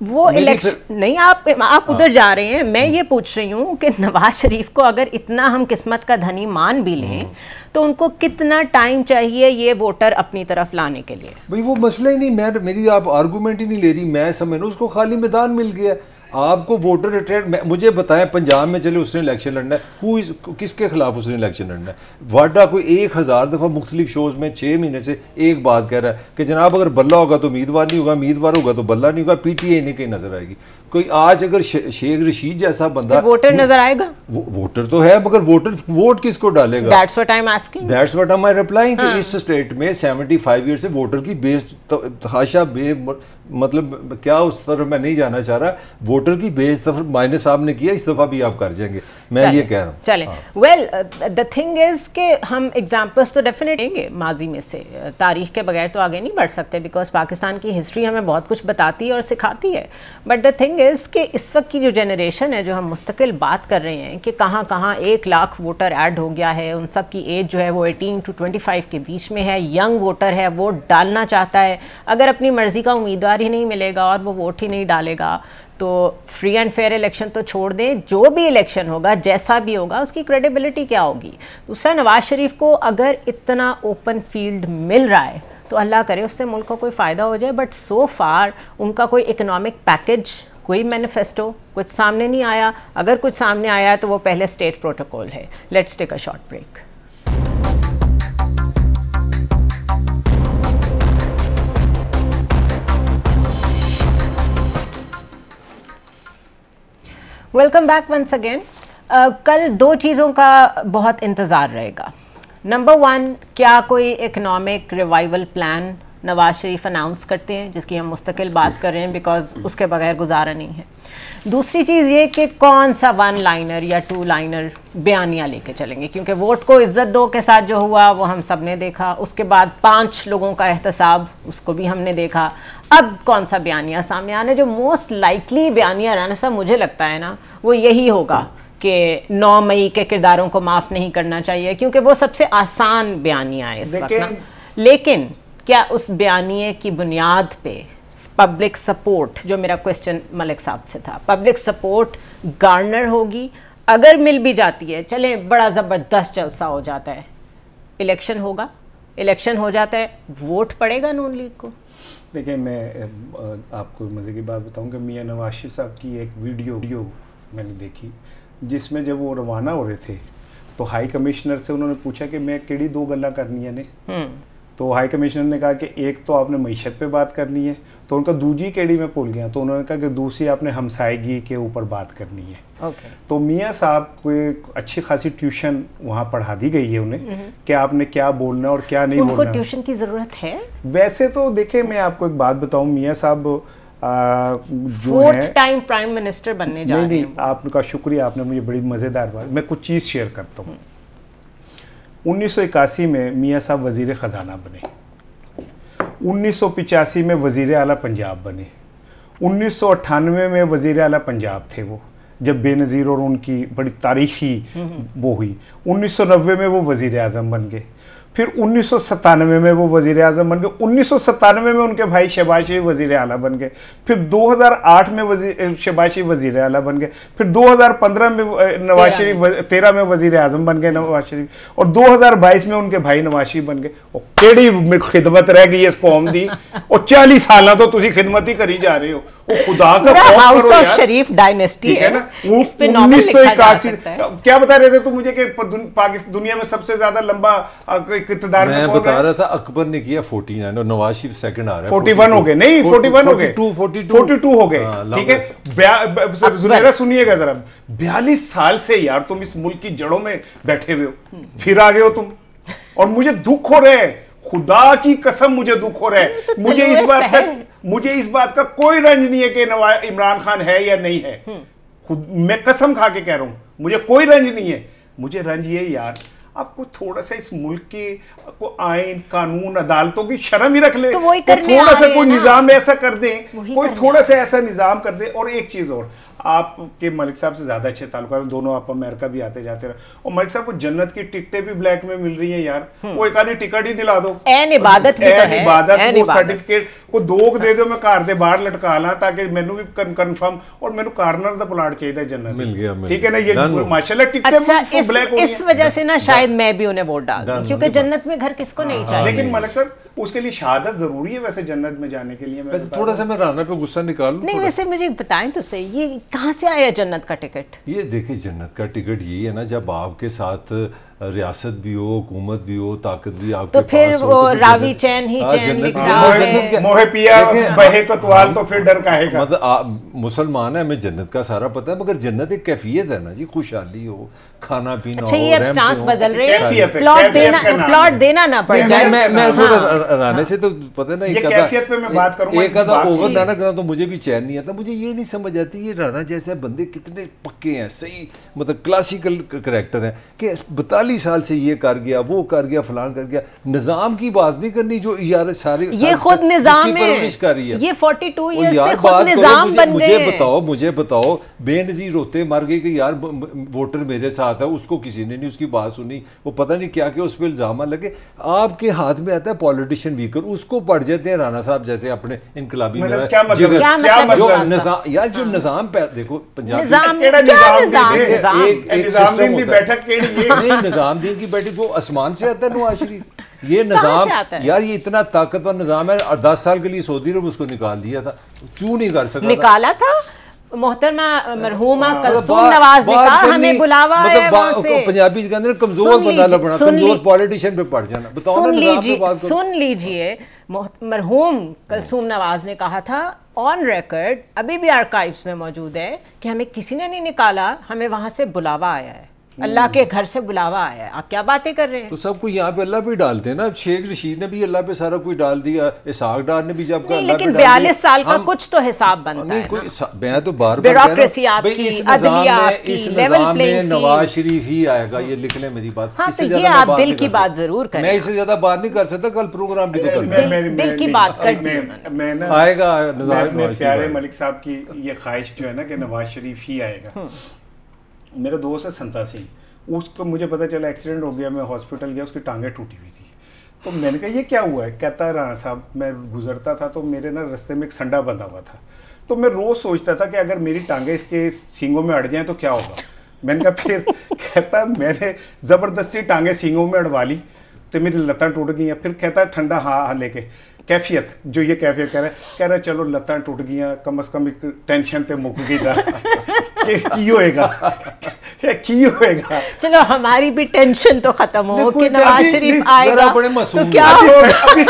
वो इलेक्शन नहीं, आप उधर जा रहे हैं। मैं ये पूछ रही हूँ कि नवाज शरीफ को अगर इतना हम किस्मत का धनी मान भी लें तो उनको कितना टाइम चाहिए ये वोटर अपनी तरफ लाने के लिए? भाई वो मसला ही नहीं, मेरी आप आर्गूमेंट ही नहीं ले रही। मैं समझ रहा हूँ उसको खाली मैदान मिल गया। आपको वोटर अट्रैक्ट, मुझे बताएं पंजाब में चले उसने इलेक्शन लड़ना है, किसके खिलाफ उसने इलेक्शन लड़ना है? वाडा कोई 1000 दफ़ा मुख्तलिफ शोज़ में 6 महीने से एक बात कह रहा है कि जनाब अगर बल्ला होगा तो उम्मीदवार नहीं होगा, उम्मीदवार होगा तो बल्ला नहीं होगा, PTI नहीं कहीं नजर आएगी। कोई आज अगर शेख रशीद जैसा बंदा, वोटर नजर आएगा? वोटर तो है, मगर वोट किसको डालेगा? That's what I'm asking. That's what I'm replying कि इस स्टेट में 75 ईयर से वोटर की बेस तहाशा मतलब क्या उस तरफ मैं नहीं जाना चाह रहा। वोटर की बेस मायने साहब ने किया, इस दफा भी आप कर जाएंगे, मैं ये कह रहा हूँ। चलें, वेल द थिंग इज कि हम एग्जांपल्स तो डेफिनेट देंगे माजी में से, तारीख के बगैर तो आगे नहीं बढ़ सकते, बिकॉज पाकिस्तान की हिस्ट्री हमें बहुत कुछ बताती है और सिखाती है। बट द थिंग इज कि इस वक्त की जो जनरेशन है, जो हम मुस्तकिल बात कर रहे हैं कि कहाँ कहाँ 1 लाख वोटर ऐड हो गया है, उन सब की एज जो है वो 18 to 25 के बीच में है, यंग वोटर है, वोट डालना चाहता है। अगर अपनी मर्जी का उम्मीदवार ही नहीं मिलेगा और वो वोट ही नहीं डालेगा तो फ्री एंड फेयर इलेक्शन तो छोड़ दें, जो भी इलेक्शन होगा जैसा भी होगा उसकी क्रेडिबिलिटी क्या होगी? दूसरा, नवाज शरीफ को अगर इतना ओपन फील्ड मिल रहा है तो अल्लाह करे उससे मुल्क को कोई फ़ायदा हो जाए। बट सो फार उनका कोई इकोनॉमिक पैकेज, कोई मैनिफेस्टो कुछ सामने नहीं आया। अगर कुछ सामने आया तो वो पहले स्टेट प्रोटोकॉल है। Let's take a short break. Welcome back once again. कल 2 चीज़ों का बहुत इंतज़ार रहेगा। नंबर 1, क्या कोई economic revival plan Nawaz Sharif announce करते हैं, जिसकी हम मुस्तकिल बात कर रहे हैं, बिकॉज उसके बगैर गुजारा नहीं है। दूसरी चीज़ ये कि कौन सा 1 लाइनर या 2 लाइनर बयानिया लेके चलेंगे, क्योंकि वोट को इज्जत दो के साथ जो हुआ वो हम सब ने देखा, उसके बाद 5 लोगों का एहतसाब, उसको भी हमने देखा। अब कौन सा बयानिया सामने आने, जो मोस्ट लाइकली बयानिया राना साहब मुझे लगता है ना, वो यही होगा कि 9 मई के किरदारों को माफ़ नहीं करना चाहिए, क्योंकि वो सबसे आसान बयानिया है इस वक्त ना। लेकिन क्या उस बयानिए की बुनियाद पे पब्लिक सपोर्ट, जो मेरा क्वेश्चन मलिक साहब से था, पब्लिक सपोर्ट गार्नर होगी? अगर मिल भी जाती है, चले बड़ा ज़बरदस्त जलसा हो जाता है, इलेक्शन होगा, इलेक्शन हो जाता है, वोट पड़ेगा नून लीग को। देखिए, मैं आपको मज़े की बात बताऊं कि मियां नवाज शरीफ साहब की एक वीडियो मैंने देखी, जिसमें जब वो रवाना हो रहे थे तो हाई कमिश्नर से उन्होंने पूछा कि मैं केड़ी 2 गल्ला करनी है ने, तो हाई कमिश्नर ने कहा कि एक तो आपने मईशत पे बात करनी है, तो उनका दूजी केड़ी में भूल गया, तो उन्होंने कहा कि दूसरी आपने हमसायगी के ऊपर बात करनी है। तो मियाँ साहब को एक अच्छी खासी ट्यूशन वहाँ पढ़ा दी गई है उन्हें कि आपने क्या बोलना और क्या नहीं बोलना। उनको ट्यूशन की ज़रूरत है? वैसे तो देखिए, मैं आपको एक बात बताऊँ, मियाँ साहब जो 4th टाइम प्राइम मिनिस्टर बनने जा रहे हैं। आपका शुक्रिया, आपने मुझे बड़ी मज़ेदार बात, मैं कुछ चीज़ शेयर करता हूँ। 1981 में मियाँ साहब वज़ीर ख़जाना बने, 1985 में वज़ीर आला पंजाब बने, 1998 में वज़ीर आला पंजाब थे वो, जब बेनज़ीर और उनकी बड़ी तारीखी वो हुई। 1990 में वो वज़ीर आज़म बन गए, फिर 1997 में वो वज़ीर आज़म बन गए, 1997 में उनके भाई शहबाज शरीफ वज़ीर आला बन गए, फिर 2008 में शहबाज शरीफ वज़ीर आला बन गए, फिर 2015 में नवाज शरीफ 13 में वज़ीर आज़म बन गए नवाज शरीफ, और 2022 में उनके भाई नवाज शरीफ बन गए। और केड़ी खिदमत रह गई इस कौम दी, और 40 साल तो तुसी खिदमत ही करी जा रहे हो। वो खुदा का हाउस ऑफ शरीफ डायनेस्टी है ना। 1981 क्या बता रहे थे तुम मुझे कि दुनिया में सबसे ज्यादा लंबा इक़्तिदार में मैं बता रहा था अकबर ने किया 49 और नवाज शरीफ सेकंड आ रहा है 41 हो गए, नहीं 41 हो गए, 42 हो गए, ठीक है। जुनेरा सुनिएगा जरा, 42 साल से यार तुम इस मुल्क की जड़ों में बैठे हुए हो, फिर आ गए हो तुम, और मुझे दुख हो रहा है, खुदा की कसम मुझे दुख हो रहा है। मुझे इस बात का कोई रंज नहीं है कि इमरान खान है या नहीं है, खुद मैं कसम खा के कह रहा हूं, मुझे कोई रंज नहीं है। मुझे रंज ये यार, आपको थोड़ा सा इस मुल्क के को आइन कानून अदालतों की शर्म ही रख ले, तो थोड़ा सा कोई निजाम ऐसा कर दें, कोई थोड़ा सा ऐसा निजाम कर दे। और एक चीज और, आपके मलिक साहब से ज्यादा अच्छे ताल्लुकात, दोनों आप अमेरिका भी आते जाते रहे, और मलिक साहब को जन्नत की टिकटें भी ब्लैक में मिल रही है यार, वो एक आधी टिकट ही दिला दो, एन इबादत भी तो है, इबादत वो सर्टिफिकेट को दो दे दो, मैं घर दे बाहर लटका ला ताकि मैनू भी कंफर्म, और मैनू कार्नर दा प्लाट चाहिए जन्नत, मिल गया, ठीक है ना। ये माशाल्लाह टिकटें ब्लैक हो गई, इस वजह से ना शायद मैं भी उन्हें वोट डाल दूं, क्योंकि जन्नत में घर किसको नहीं चाहिए। लेकिन मलिक साहब उसके लिए शहादत जरूरी है वैसे जन्नत में जाने के लिए। वैसे थोड़ा सा मैं राना पे गुस्सा निकालूं, नहीं वैसे मुझे बताएं तो सही, ये कहाँ से आया जन्नत का टिकट? ये देखिए, जन्नत का टिकट यही है ना, जब आपके साथ रियासत भी हो, हुकूमत भी हो, ताकत भी आपके तो फिर वो रावी चैन ही चैन लिख रहा है, मोहे पिया बहे कोतवाल, तो फिर डर काहे का। मतलब मुसलमान है, हमें जन्नत का सारा पता है, मगर जन्नत एक कैफियत है ना जी, खुशहाली हो, खाना पीना अच्छा, हो, ये अब स्टांस बदल रहे हैं, प्लॉट देना ना पड़ जाए। मैं थोड़ा राने से तो पता ना, ये कैफियत पे मैं बात करूंगा, एक आधा ओवर दाना करा तो मुझे भी चैन नहीं आता। मुझे ये नहीं समझ आती ये राना जैसे बंदे कितने पक्के हैं, सही मतलब क्लासिकल करैक्टर हैं कि 42 साल से ये कर गया, वो कर गया, फलान कर गया। निजाम की बात नहीं करनी जो यार सारे ये खुद निजाम है, ये 42 ईयर्स से खुद निजाम बन गए। मुझे बताओ बेनज़ीर होते मर गए कि यार वोटर मेरे साथ है, उसको किसी ने नहीं उसकी बात सुनी, वो पता नहीं क्या क्या उस पर इल्जाम लगे। आपके हाथ में आता है पॉलिटिशियन वीकर, उसको पड़ जाते हैं राना साहब जैसे अपने इनकलाबी यार जो निजाम पे देखो पंजाब निजामुद्दीन की बैठक वो आसमान से आता है नवाज शरीफ, ये निजाम यार ये इतना ताकतवर निजाम है, और 10 साल के लिए सऊदी अरब उसको निकाल दिया था, क्यों नहीं कर सका? निकाला था मोहतरमा मरहूमा कुलसूम नवाज ने कहा हमें बुलावा है वहां से। पंजाबी के अंदर कमजोर बंदा लपना, कमजोर पॉलिटिशियन पे पड़ जाना। बताओ ना, सुन लीजिए, मरहूम कुलसूम नवाज ने कहा था ऑन रिकॉर्ड, अभी भी आर्काइव्स में मौजूद है, कि हमें किसी ने नहीं निकाला, हमें वहां से बुलावा आया है। अल्लाह के घर से बुलावा आया है, आप क्या बातें कर रहे हैं? तो सब कुछ यहाँ पे अल्लाह पे डालते हैं ना। शेख रशीद ने भी अल्लाह पे सारा कुछ डाल दिया, इसहाक डार ने भी जब का अल्लाह पे लेकिन डाल दिया। 42 साल का कुछ तो हिसाब बनता नहीं है कोई ना। मैं तो बार बार ब्यूरोक्रेसी आपकी, अदलिया आपकी, इस लेवल निजाम प्लेइंग में फील्ड। नवाज शरीफ ही आएगा, ये लिख लें मेरी बात। हाँ, इससे तो ये ज्यादा मैं आप दिल नहीं की कर बात सकता। जरूर करें। मैं इससे ज्यादा बात नहीं कर सकता, कल प्रोग्राम भी तो कर दिल की बात कर दी मैं ना आएगा मैं प्यारे मलिक साहब की ये ख्वाहिश जो है ना कि नवाज शरीफ ही आएगा। मेरा दोस्त है संता सिंह, उसको मुझे पता चला एक्सीडेंट हो गया, मैं हॉस्पिटल गया, उसकी टांगें टूटी हुई थी। तो मैंने कहा ये क्या हुआ है? कहता है राणा साहब मैं गुजरता था तो मेरे ना रास्ते में एक संडा बंधा हुआ था, तो मैं रोज़ सोचता था कि अगर मेरी टांगें इसके सींगों में अड़ जाएं तो क्या होगा। मैंने कहा फिर कहता मैंने ज़बरदस्ती टांगें सींगों में अड़वा ली तो मेरी लत्तां टूट गई हैं। फिर कहता है ठंडा हाँ लेके कैफियत जो ये कैफियत कह रहा है चलो लत्तां टूट गई, कम से कम एक टेंशन ते मुक गई था कि की होएगा। चलो हमारी भी टेंशन तो खत्म हो कि नवाज शरीफ आएगा तो क्या अभी होगा। अभी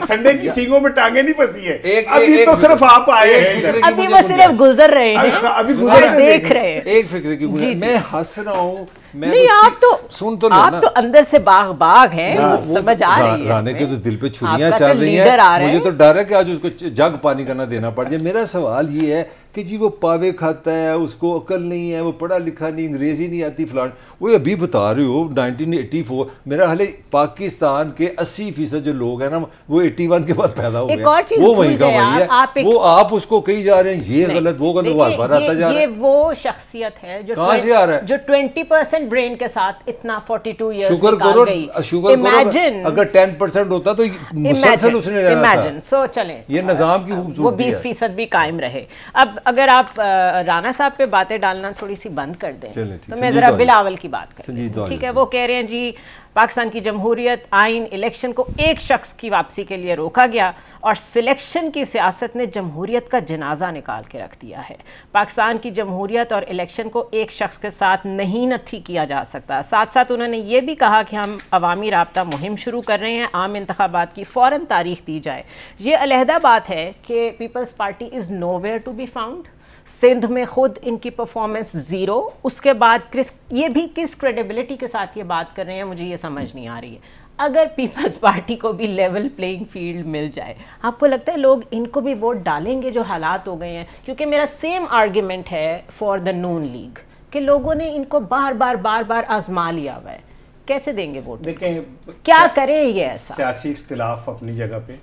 संडे की सींगों में टांगे नहीं फंसी है, अभी तो सिर्फ आप आए हैं, अभी वो सिर्फ गुजर रहे हैं, अभी देख रहे हैं। एक फिक्र की गुजर, मैं हंस रहा हूँ नहीं, आप तो सुन तो आप तो अंदर से बाग हैं, समझ आ रही है। राणे के तो दिल पे छुरियां आपका चल तो रही लीडर आ हैं, रहे मुझे हैं। तो डर है कि आज उसको जग पानी का ना देना पड़ जाए। मेरा सवाल ये है कि जी वो पावे खाता है, उसको अकल नहीं है, वो पढ़ा लिखा नहीं, अंग्रेजी नहीं आती फलान, वो अभी बता रहे हो 1984, मेरा हाले पाकिस्तान के 80% जो लोग हैं ना वो 81 के बाद पैदा हो गए, एक और चीज वो वहीं का भूल गए वही आप है। वो आप उसको कही जा रहे हैं ये गलत वो गलत, वो बार आता जा रहा ये है। वो शख्सियत है जो कहाँ से आ रहा है? जो 20% ब्रेन के साथ इतना 42 इयर्स शुक्र निकाल करो, गई। शुक्र करो Imagine, अगर 10% होता तो मुसलसल उसने रहना था। इमेजिन, सो चलें ये निजाम की वो खूबसूरती है। 20% भी कायम रहे। अब अगर आप राणा साहब पे बातें डालना थोड़ी सी बंद कर दें चलें, ठीक। तो मैं जरा बिलावल की बात कर संजीद दौल। ठीक है। वो कह रहे हैं जी पाकिस्तान की जमहूरियत आइन इलेक्शन को एक शख्स की वापसी के लिए रोका गया और सिलेक्शन की सियासत ने जमहूरियत का जनाजा निकाल के रख दिया है। पाकिस्तान की जमहूरियत और इलेक्शन को एक शख्स के साथ नहीं नथी किया जा सकता। साथ साथ उन्होंने ये भी कहा कि हम अवामी राब्ता मुहिम शुरू कर रहे हैं, आम इंतखाबात की फ़ौरन तारीख दी जाए। ये अलहदा बात है कि People's Party is nowhere to be found. Sindh में खुद इनकी परफॉर्मेंस ज़ीरो, उसके बाद ये भी किस क्रेडिबिलिटी के साथ ये बात कर रहे हैं, मुझे ये समझ नहीं आ रही है। अगर पीपल्स पार्टी को भी लेवल प्लेइंग फील्ड मिल जाए, आपको लगता है लोग इनको भी वोट डालेंगे जो हालात हो गए हैं? क्योंकि मेरा सेम आर्ग्यूमेंट है फॉर द नून लीग कि लोगों ने इनको बार बार आजमा लिया हुआ है, कैसे देंगे वोट? देखें क्या करें ये ऐसा? सियासी इख्तिलाफ अपनी जगह पे,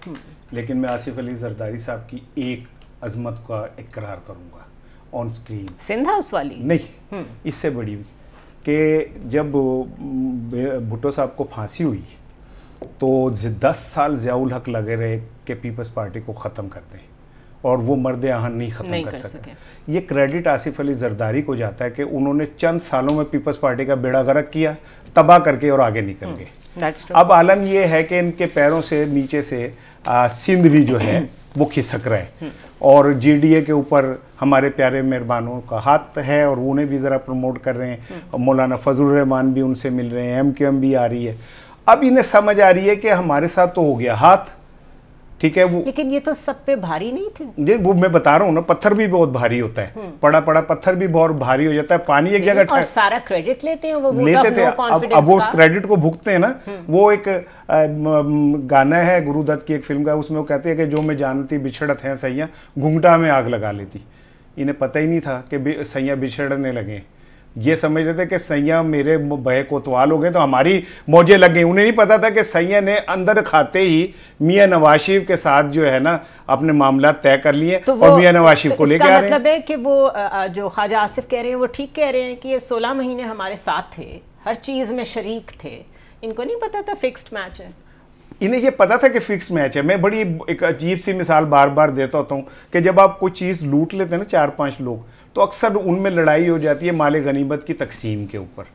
लेकिन मैं आसिफ अली जरदारी साहब की एक अजमत का इकरार करूंगा ऑन स्क्रीन। सिंध हाउस वाली नहीं, इससे बड़ी कि जब भुट्टो साहब को फांसी हुई तो 10 साल ज़ियाउल हक लगे रहे कि पीपल्स पार्टी को ख़त्म कर दें और वो मर्द आहन नहीं ख़त्म कर सके। ये क्रेडिट आसिफ अली जरदारी को जाता है कि उन्होंने चंद सालों में पीपल्स पार्टी का बेड़ा गर्क किया, तबाह करके और आगे निकल गए। अब आलम ये है कि इनके पैरों से नीचे से सिंध भी जो है वो खिसक रहा है और जीडीए के ऊपर हमारे प्यारे मेहरबानों का हाथ है और उन्हें भी ज़रा प्रमोट कर रहे हैं। मौलाना फजलुर रहमान भी उनसे मिल रहे हैं, MQM भी आ रही है। अब इन्हें समझ आ रही है कि हमारे साथ तो हो गया हाथ, ठीक है वो, लेकिन ये तो सब पे भारी नहीं थे। ये वो मैं बता रहा हूँ ना, पत्थर भी बहुत भारी होता है, पड़ा पत्थर भी बहुत भारी हो जाता है। पानी एक जगह और सारा क्रेडिट लेते हैं वो, लेते थे। अब वो उस क्रेडिट को भुगतते हैं ना। वो एक गाना है गुरुदत्त की एक फिल्म का, उसमें वो कहते हैं कि जो मैं जानती बिछड़त हैं सैया घूंघटा में आग लगा लेती। इन्हें पता ही नहीं था कि सैया बिछड़ने लगे, ये समझ रहे थे कि सैया मेरे बहे कोतवाल हो गए तो हमारी मौजें लग गई। उन्हें नहीं पता था कि सैया ने अंदर खाते ही मियां नवाज शरीफ के साथ जो है ना अपने मामला तय कर लिए तो और मियां नवाज शरीफ को लेकर आ रहे हैं। मतलब है कि वो जो ख्वाजा आसिफ कह रहे हैं वो ठीक कह रहे हैं कि ये 16 महीने हमारे साथ थे, हर चीज़ में शरीक थे, इनको नहीं पता था फिक्स्ड मैच है। इन्हें ये पता था कि फिक्स मैच है। मैं बड़ी एक अजीब सी मिसाल बार बार देता होता हूँ कि जब आप कोई चीज़ लूट लेते हैं ना 4-5 लोग, तो अक्सर उनमें लड़ाई हो जाती है माले गनीमत की तकसीम के ऊपर।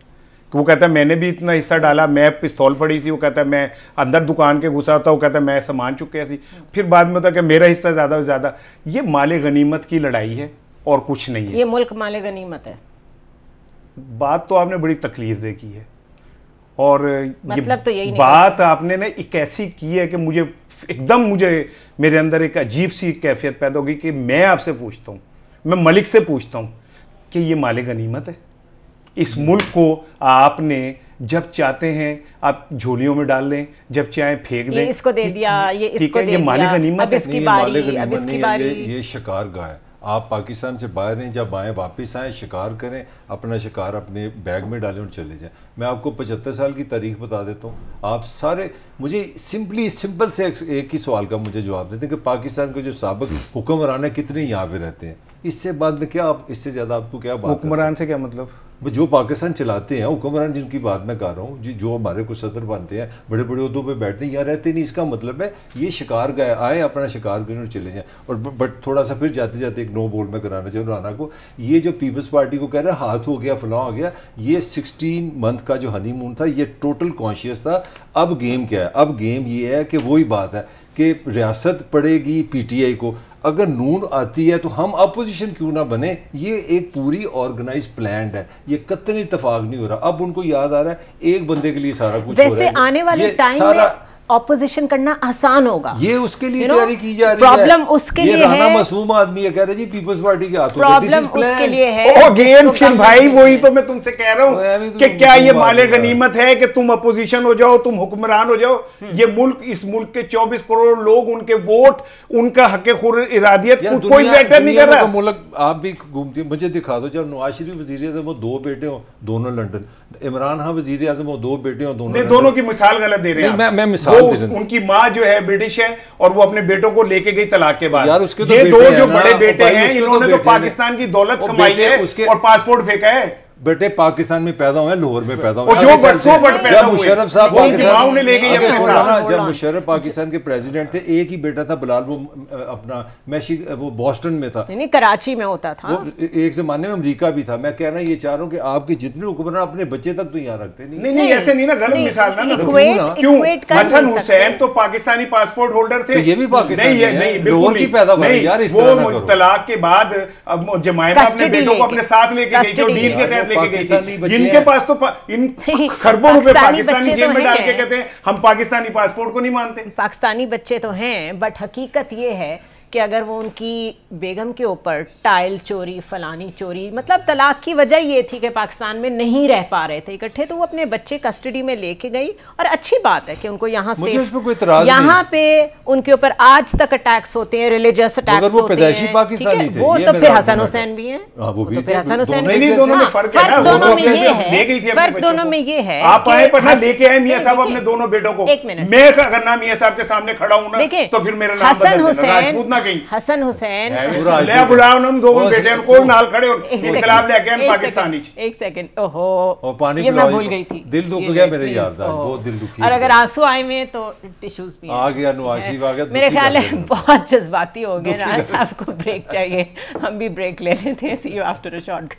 वो कहता है मैंने भी इतना हिस्सा डाला, मैं पिस्तौल पड़ी सी, वो कहता है मैं अंदर दुकान के घुसा था, वो कहता है मैं सामान चुके सी, फिर बाद में होता है कि मेरा हिस्सा ज़्यादा से ज़्यादा। ये माले गनीमत की लड़ाई है और कुछ नहीं है। ये मुल्क माले गनीमत है। बात तो आपने बड़ी तकलीफ दे की है और मतलब तो यही बात आपने ने एक ऐसी की है कि मुझे मेरे अंदर एक अजीब सी कैफियत पैदा होगी कि मैं आपसे पूछता हूँ, मैं मलिक से पूछता हूँ कि ये माले गनीमत है। इस मुल्क को आपने जब चाहते हैं आप झोलियों में डाल लें, जब चाहे फेंक दें। ये इसको दे दिया, ये इसको दे दिया, अब इसकी बारी, अब इसकी बारी। ये शिकार गाह है। आप पाकिस्तान से बाहर नहीं, जब आए वापस आए, शिकार करें, अपना शिकार अपने बैग में डालें और चले जाएं। मैं आपको 75 साल की तारीख बता देता हूँ। आप सारे मुझे सिंपल से एक ही सवाल का मुझे जवाब देते हैं कि पाकिस्तान के जो साबिक हुक्मरान है कितने यहाँ पे रहते हैं। इससे बाद में क्या आप, इससे ज़्यादा आपको क्या बात? हुक्मरान से क्या मतलब? जो पाकिस्तान चलाते हैं, हुक्मरान जिनकी बात मैं कर रहा हूँ, जो हमारे को सदर बनते हैं, बड़े बड़े उहदों पे बैठते हैं, यहाँ रहते नहीं। इसका मतलब है ये शिकार गए, आए अपना शिकार करें और चले जाएं। और बट थोड़ा सा फिर जाते जाते एक नो बोल में कराना चाहिए राना को। ये जो पीपल्स पार्टी को कह रहे हैं हाथ हो गया, फलां हो गया, ये 16 मंथ का जो हनीमून था ये टोटल कॉन्शियस था। अब गेम क्या है? अब गेम ये है कि वही बात है कि रियासत पड़ेगी PTI को। अगर नून आती है तो हम अपोजिशन क्यों ना बने? ये एक पूरी ऑर्गेनाइज प्लान है, ये कतई इत्तेफाक नहीं हो रहा। अब उनको याद आ रहा है एक बंदे के लिए सारा कुछ हो रहा है। वैसे आने वाले टाइम में ऑपोजिशन करना आसान होगा, ये उसके लिए तैयारी की जा रही है। प्रॉब्लम उसके लिए है, राना मासूम आदमी है, कह रहे जी पीपल्स पार्टी के हाथों में, दिस इज प्लान उसके लिए है। ओ गेम फिर भाई वही तो मैं तुमसे कह रहा हूँ कि क्या ये माले गनीमत है कि तुम अपोजिशन हो जाओ, तुम हुक्मरान हो जाओ? ये मुल्क, इस मुल्क के 24 करोड़ लोग, उनके वोट, उनका हक खुर इरादियत कोई मैटर नहीं कर रहा। मुल्क आप भी घूमती, मुझे दिखा दो जब नवाज शरीफ वजीर आज़म हो, 2 बेटे हो, दोनों लंदन, इमरान खान वजीर आज़म हो, 2 बेटे हो, दोनों की मिसाल गलत दे रहे हैं। मैं मिसाल, उनकी माँ जो है ब्रिटिश है और वो अपने बेटों को लेके गई तलाक के बाद। यार उसके तो ये 2 जो बड़े बेटे हैं, इन्होंने तो पाकिस्तान की दौलत कमाई है और पासपोर्ट फेंका है। बेटे पाकिस्तान में पैदा हुए, लाहौर में पैदा हुए। जब मुशर्रफ साहब जब मुशर्रफ पाकिस्तान के प्रेसिडेंट थे, एक ही बेटा था बिलाल, वो अपना मैशी, वो बॉस्टन में था, नहीं कराची में होता था, वो एक जमाने में अमेरिका भी था। मैं कह रहा ये चाह रहा हूँ कि आपके जितने हुक्मरान अपने बच्चे तक तो यहाँ रखते नहीं, ऐसे नहीं ना, गलत मिसाल ना। क्यों? हसन हुसैन तो पाकिस्तानी पासपोर्ट होल्डर थे, ये भी पाकिस्तानी लाहौर की पैदावार है यार। इस तरह ना करो। तलाक के बाद जमायत अपने बेटों को अपने साथ लेके गई, जो डील के तहत लेके गई थी, जिनके पास तो इन खरबों रुपए पाकिस्तानी जेब में डाल के कहते हैं हम पाकिस्तानी पासपोर्ट को नहीं मानते। पाकिस्तानी बच्चे तो हैं, बट हकीकत ये है कि अगर वो उनकी बेगम के ऊपर टाइल चोरी, फलानी चोरी, मतलब तलाक की वजह ये थी कि पाकिस्तान में नहीं रह पा रहे थे इकट्ठे, तो वो अपने बच्चे कस्टडी में लेके गई। और अच्छी बात है कि उनको यहाँ से, यहाँ पे उनके ऊपर आज तक अटैक्स होते हैं, रिलीजियस अटैक्स होते हैं, पाकिस्तानी थे, वो तो फिर हसन हुसैन भी हैं, वो तो फिर हसन हुसैन भी हैं। फर्क दोनों में ये है, फर्क दोनों में ये है, आप आए पर ना लेके आए मियां साहब अपने दोनों बेटों को। मैं अगर ना मियां साहब के सामने खड़ा हूं ना, तो फिर मेरा नाम हसन हुसैन, हसन हुसैन पाकिस्तानी। एक सेकंड, ओहो ये मैं भूल गई थी, दिल दुख गया मेरे यार, बहुत दिल दुखी। और अगर आंसू आए में तो टिश्यूज भी आ गया, नवाशी आ गया, मेरे ख्याल है बहुत जज्बाती हो गए। राना साहब को ब्रेक चाहिए, हम भी ब्रेक ले लेते हैं। See you after a short.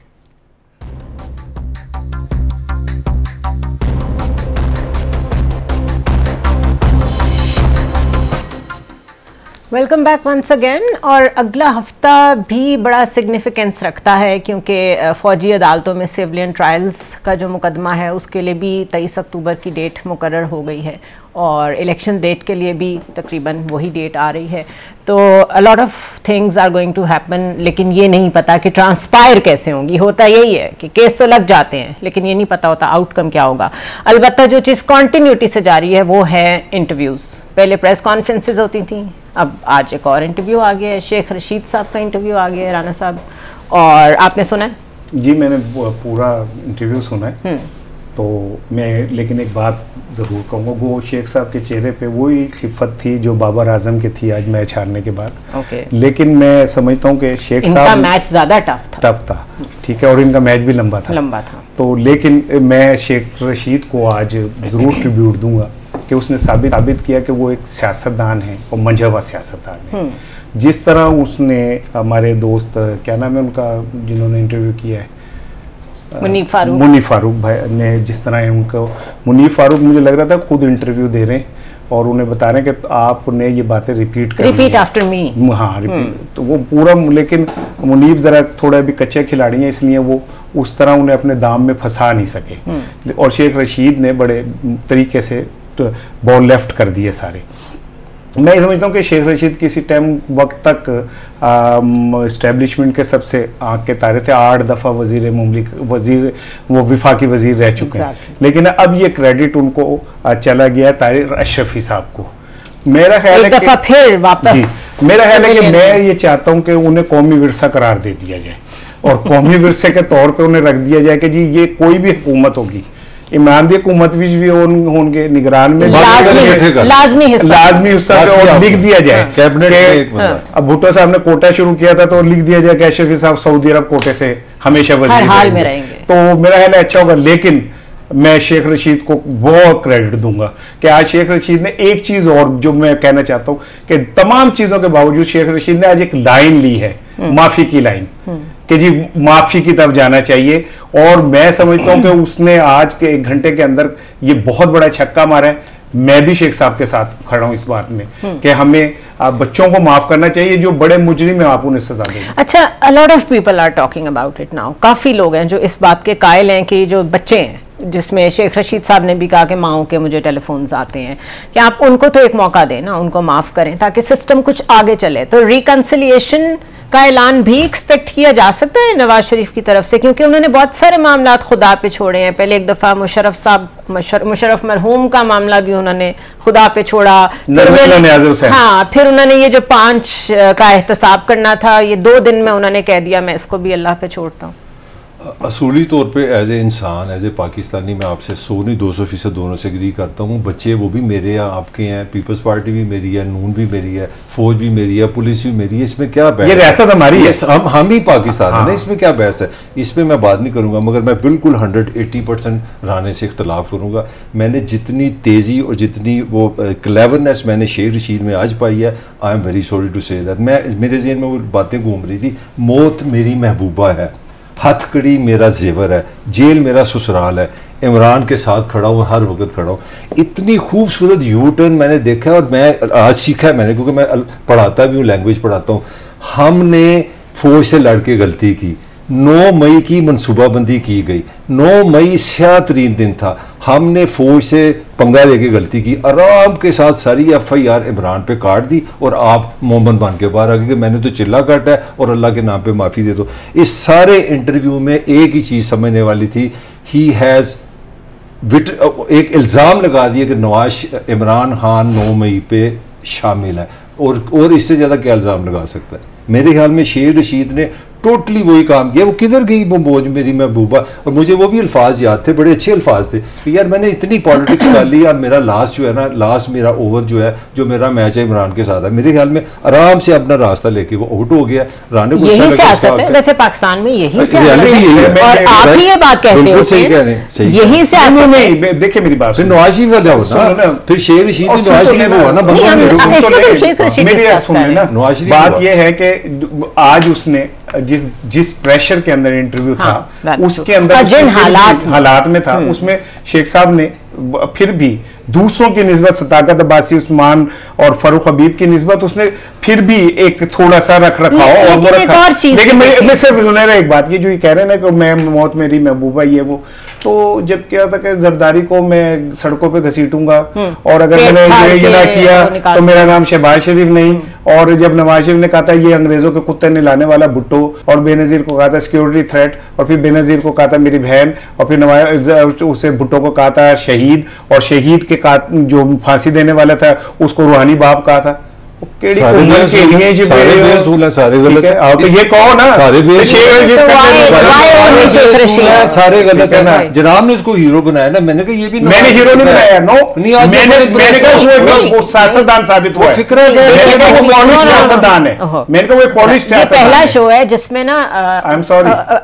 Welcome back once again. और अगला हफ्ता भी बड़ा सिग्निफिकेंस रखता है क्योंकि फ़ौजी अदालतों में सिविलियन ट्रायल्स का जो मुकदमा है उसके लिए भी 23 अक्टूबर की डेट मुकर्रर हो गई है और इलेक्शन डेट के लिए भी तकरीबन वही डेट आ रही है। तो a lot of things are going to happen, लेकिन ये नहीं पता कि ट्रांसपायर कैसे होंगी। होता यही है कि केस तो लग जाते हैं लेकिन ये नहीं पता होता आउटकम क्या होगा। अलबत्ता जो चीज़ कॉन्टीन्यूटी से जारी है वो है इंटरव्यूज़। पहले प्रेस कॉन्फ्रेंसेज होती थी, अब आज एक और इंटरव्यू आ गया है, शेख रशीद साहब का इंटरव्यू आ गया है, राना साहब, और आपने सुना है? जी मैंने पूरा इंटरव्यू सुना है। तो मैं लेकिन एक बात ज़रूर कहूँगा, वो शेख साहब के चेहरे पे वही खिफत थी जो बाबर आजम की थी आज मैच हारने के बाद। लेकिन मैं समझता हूँ कि शेख साहब मैच ज़्यादा टफ था, ठीक है, और इनका मैच भी लंबा था। तो लेकिन मैं शेख रशीद को आज ज़रूर ट्रिब्यूट दूंगा कि उसने साबित किया कि वो एक सियासतदान है और मंझवा सियासतदान है। जिस तरह उसने हमारे दोस्त, क्या नाम है उनका जिन्होंने इंटरव्यू किया है, मुनीफ फारूक भाई ने, जिस तरह उनको, मुनीफ फारूक मुझे लग रहा था खुद इंटरव्यू दे रहे हैं और उन्हें बता रहे हैं कि आपने ये बातें रिपीट आफ्टर मी। हाँ रिपीट, तो वो पूरा, लेकिन मुनीफ ज़रा थोड़ा भी कच्चे खिलाड़ी हैं इसलिए वो उस तरह उन्हें अपने दाम में फंसा नहीं सके। और शेख रशीद ने बड़े तरीके से बॉल लेफ्ट कर दिए सारे। मैं समझता हूँ कि शेख रशीद किसी टाइम वक्त तक इस्टेब्लिशमेंट के सबसे आँख के तारे थे। 8 दफ़ा वजीर मुमलिक वजीर वो विफाकी वजीर रह चुके हैं, लेकिन अब ये क्रेडिट उनको चला गया तारिक अशरफी साहब को। मेरा ख्याल है कि फिर वापस मेरा ख्याल है कि मैं ये चाहता हूँ कि उन्हें कौमी विरसा करार दे दिया जाए और कौमी विरसे के तौर पे उन्हें रख दिया जाए कि जी ये कोई भी हुकूमत होगी, इमरान दी हुकूमत भी होंगे निगरान में लाजमी हिस्सा और लिख दिया जाए कैबिनेट। अब भुट्टो साहब ने कोटा शुरू किया था तो लिख दिया जाए कि अशरफी साहब सऊदी अरब कोटे से हमेशा वजीर में रहेंगे, तो मेरा ख्याल अच्छा होगा। लेकिन मैं शेख रशीद को बहुत क्रेडिट दूंगा कि आज शेख रशीद ने एक चीज और जो मैं कहना चाहता हूं कि तमाम चीजों के बावजूद शेख रशीद ने आज एक लाइन ली है, माफी की लाइन, कि जी माफी की तरफ जाना चाहिए। और मैं समझता हूं कि उसने आज के 1 घंटे के अंदर ये बहुत बड़ा छक्का मारा है। मैं भी शेख साहब के साथ खड़ा हूं इस बात में कि हमें बच्चों को माफ करना चाहिए, जो बड़े मुजरिम है आप उन्हें सजा दें। अच्छा, a lot of people are talking about it now. काफी लोग हैं जो इस बात के कायल हैं कि जो बच्चे हैं, जिसमें शेख रशीद साहब ने भी कहा कि माओ के मुझे टेलीफोन्स आते हैं, कि आप उनको तो एक मौका दें ना, उनको माफ करें ताकि सिस्टम कुछ आगे चले। तो रिकंसिलिएशन का ऐलान भी एक्सपेक्ट किया जा सकता है नवाज शरीफ की तरफ से, क्योंकि उन्होंने बहुत सारे मामला खुदा पे छोड़े हैं। पहले एक दफा मुशर्रफ मरहूम का मामला भी उन्होंने खुदा पे छोड़ा, फिर उन्होंने ये जो 5 का एहतसाब करना था, ये 2 दिन में उन्होंने कह दिया मैं इसको भी अल्लाह पे छोड़ता हूँ। असूली तौर पे एज ए इंसान, एज ए पाकिस्तानी, मैं आपसे 100-200% दोनों से एग्री करता हूँ। बच्चे वो भी मेरे हैं, आपके हैं, पीपल्स पार्टी भी मेरी है, नून भी मेरी है, फौज भी मेरी है, पुलिस भी मेरी है। इसमें क्या बहस है? रियासत हमारी है, हम ही पाकिस्तान है ना, इसमें क्या बहस है? इसमें मैं बात नहीं करूँगा, मगर मैं बिल्कुल 180% राने से इख्तलाफ करूँगा। मैंने जितनी तेज़ी और जितनी वो क्लेवरनेस मैंने शेख रशीद में आज पाई है, I am very sorry to say that. मेरे ज़हन में वो बातें घूम रही थी, मौत मेरी महबूबा है, हथकड़ी मेरा जेवर है, जेल मेरा ससुराल है, इमरान के साथ खड़ा हूँ, हर वक्त खड़ा हूँ। इतनी खूबसूरत यू टर्न मैंने देखा है और मैं आज सीखा है मैंने, क्योंकि मैं पढ़ाता भी हूँ, लैंग्वेज पढ़ाता हूँ। हमने फौज से लड़ के गलती की, 9 मई की मनसूबाबंदी की गई, 9 मई स्याह तरीन दिन था, हमने फौज से पंगा लेके गलती की, आराम के साथ सारी FIR इमरान पे काट दी और आप मोहम्मद बन के बाहर आ गए कि मैंने तो चिल्ला काटा है और अल्लाह के नाम पे माफ़ी दे दो। इस सारे इंटरव्यू में एक ही चीज़ समझने वाली थी, ही हैज़ एक इल्ज़ाम लगा दिया कि इमरान खान 9 मई पे शामिल है, और इससे ज़्यादा क्या इल्ज़ाम लगा सकता है? मेरे ख्याल में शेख रशीद ने टोटली वही काम किया। वो किधर गई वो मौज मेरी महबूबा, और मुझे वो भी अल्फाज याद थे, बड़े अच्छे अल्फाज थे कि यार मैंने इतनी पॉलिटिक्स कर ली, अब मेरा लास्ट जो है ना, लास्ट मेरा ओवर जो है, जो मेरा मैच है इमरान के साथ है, मेरे ख्याल में आराम से अपना रास्ता लेके वो आउट हो गया। राने को यही सियासत है वैसे पाकिस्तान में, यही सियासत है और आप ही ये बात कहते हो, सही कह रहे हैं, यही सियासत नहीं। देखिए मेरी बात, फिर नवाज शरीफ वाला होना, फिर शेख रशीद भी नवाज शरीफ हुआ ना, बात यह है कि आज उसने जिस प्रेशर के अंदर इंटरव्यू था, उसके अंदर हालात में था, उसमें शेख साहब ने फिर भी दूसरों की निस्बत सताकत अब्बासी उस्मान और फरूख हबीब की निस्बत उसने फिर भी एक थोड़ा सा रख रखा और वो रखा। लेकिन मैं सिर्फ सुनहरा एक बात, ये जो ये कह रहे हैं ना कि मैं मौत मेरी महबूबा ये वो, तो जब क्या था कि जरदारी को मैं सड़कों पे घसीटूंगा और अगर मैंने ये ना किया तो मेरा नाम शहबाज शरीफ नहीं, और जब नवाज शरीफ ने कहा था ये अंग्रेजों के कुत्ते नहलाने वाला भुट्टो, और बेनजीर को कहा था सिक्योरिटी थ्रेट, और फिर बेनजीर को कहा था मेरी बहन, और फिर नवाज उसे भुट्टो को कहा था शहीद, और शहीद के जो फांसी देने वाला था उसको रूहानी बाप कहा था। सारे गलत है ना, जनाब ने उसको हीरो बनाया ना, मैंने कहा ये भी मैंने हीरो नहीं बनाया, मैंने कहा वो सियासतदान साबित हुआ, सियासतदान है, मैंने कहा वो पॉलिश सियासतदान। पहला शो है जिसमें ना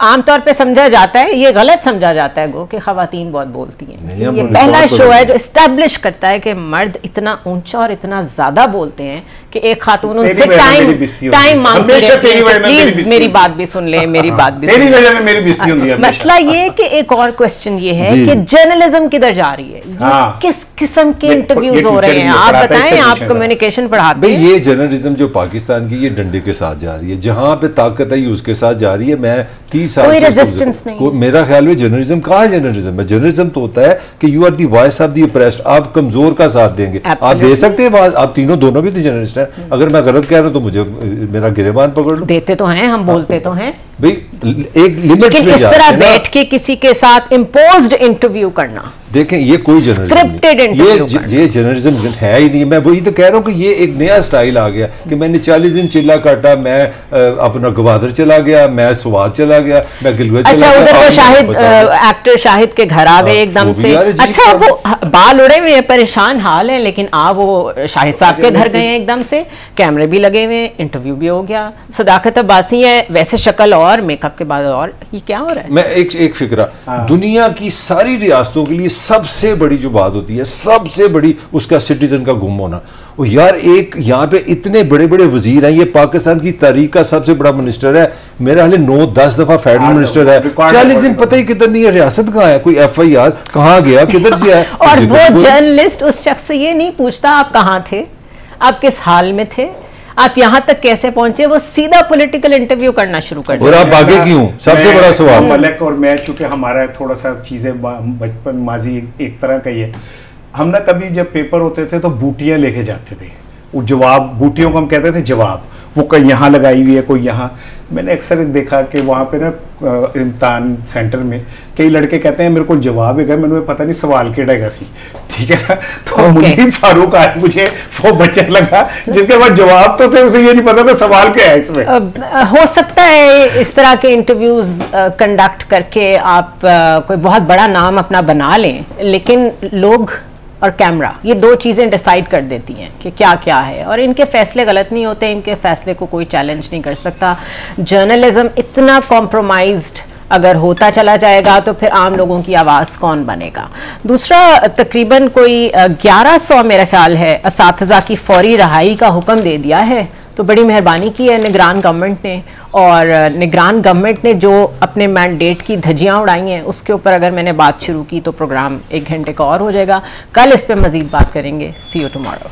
आमतौर पे समझा जाता है, ये गलत समझा जाता है गो कि खवातीन बहुत बोलती हैं। ये पहला शो है जो एस्टैब्लिश करता है कि मर्द इतना ऊंचा और इतना ज्यादा बोलते हैं कि एक खातून उनसे टाइम मांगती है। प्लीज मेरी बात भी सुन ले, मेरी बात भी सुन ले। मसला ये कि एक और क्वेश्चन ये है कि जर्नलिज्म किधर जा रही है, किस किस्म के इंटरव्यूज हो रहे हैं? आप बताएं, आप कम्युनिकेशन पढ़ाते हैं। ये जर्नलिज्म जो पाकिस्तान की, ये डंडे के साथ जा रही है, जहां पे ताकत है उसके साथ जा रही है। मैं 30 साल कोई रेजिस्टेंस नहीं। मेरा ख्याल में जर्नलिज्म कहाँ है? जर्नलिज्म है, जर्नलिज्म तो होता है कि you are the voice of the oppressed. आप कमजोर का साथ देंगे, आप दे सकते हैं, आप दोनों भी तो जर्नलिस्ट हैं। अगर मैं गलत कह रहा हूं तो मुझे मेरा गिरेबान पकड़ लो। देते तो हैं, हम बोलते तो हैं भाई, एक लिमिट लेकिन इस तरह बैठ के किसी के साथ इम्पोज्ड इंटरव्यू करना, देखें, ये कोई जर्नलिज्म, ये जर्नलिज्म है ही नहीं। मैं वही तो कह रहा हूँ कि ये एक नया स्टाइल आ गया कि मैंने 40 दिन चिल्ला काटा, मैं अपना गवादर चला गया, मैं स्वाद चला गया, मैं गिलवे चला गया। उधर वो शाहिद एक्टर शाहिद के घर आ गए एकदम से। अच्छा, वो बाल उड़े हुए हैं, परेशान हाल है, लेकिन आप वो शाहिद साहब के घर गए हैं एकदम से, कैमरे भी लगे हुए हैं, इंटरव्यू भी हो गया, सदाकत अब्बासी है, वैसे शक्ल और मेकअप के बाद और, ये क्या हो रहा है? मैं एक फिक्रा, दुनिया की सारी रियासतों के लिए सबसे बड़ी जो बात होती है, सबसे बड़ी उसका सिटीजन का गुम होना। और यार, एक यहाँ पे इतने बड़े बड़े वजीर हैं, ये पाकिस्तान की तारीख का सबसे बड़ा मिनिस्टर है, मेरा हाल 9-10 दफा फेडरल मिनिस्टर है, 40 दिन पता ही किधर नहीं है, रियासत कहाँ है, कोई FIR कहाँ गया, किधर से है। और वो जर्नलिस्ट उस शख्स से ये नहीं पूछता आप कहाँ थे, आप किस हाल में थे, आप यहाँ तक कैसे पहुंचे, वो सीधा पॉलिटिकल इंटरव्यू करना शुरू कर दिया। और आप आगे क्यों? सबसे बड़ा सवाल। मलक और मैं, चूंकि हमारा थोड़ा सा चीजें बचपन माजी एक तरह का ही है, हम ना कभी जब पेपर होते थे तो बूटियां लेके जाते थे, वो जवाब, बूटियों को हम कहते थे जवाब, वो कोई यहाँ लगाई हुई है, कोई यहाँ। मैंने अक्सर देखा कि वहाँ पे ना इम्तिहान सेंटर में कई लड़के कहते हैं मेरे को जवाब है, मैंने पता नहीं सवाल केड़ा है सी, ठीक है ना। तो मुझे फारूक आज मुझे वो बच्चा लगा जिसके बाद जवाब तो थे, उसे ये नहीं पता था सवाल क्या है इसमें। हो सकता है इस तरह के इंटरव्यूज कंडक्ट करके आप कोई बहुत बड़ा नाम अपना बना लें, लेकिन लोग और कैमरा, ये दो चीज़ें डिसाइड कर देती हैं कि क्या क्या है, और इनके फैसले गलत नहीं होते, इनके फैसले को कोई चैलेंज नहीं कर सकता। जर्नलिज्म इतना कॉम्प्रोमाइज्ड अगर होता चला जाएगा तो फिर आम लोगों की आवाज़ कौन बनेगा। दूसरा, तकरीबन कोई 1100 मेरा ख्याल है असातिज़ा की फौरी रहाई का हुक्म दे दिया है, तो बड़ी मेहरबानी की है निगरान गवर्नमेंट ने। और निगरान गवर्नमेंट ने जो अपने मैंडेट की धज्जियां उड़ाई हैं, उसके ऊपर अगर मैंने बात शुरू की तो प्रोग्राम 1 घंटे का और हो जाएगा। कल इस पर मज़ीद बात करेंगे। सी यू टुमारो।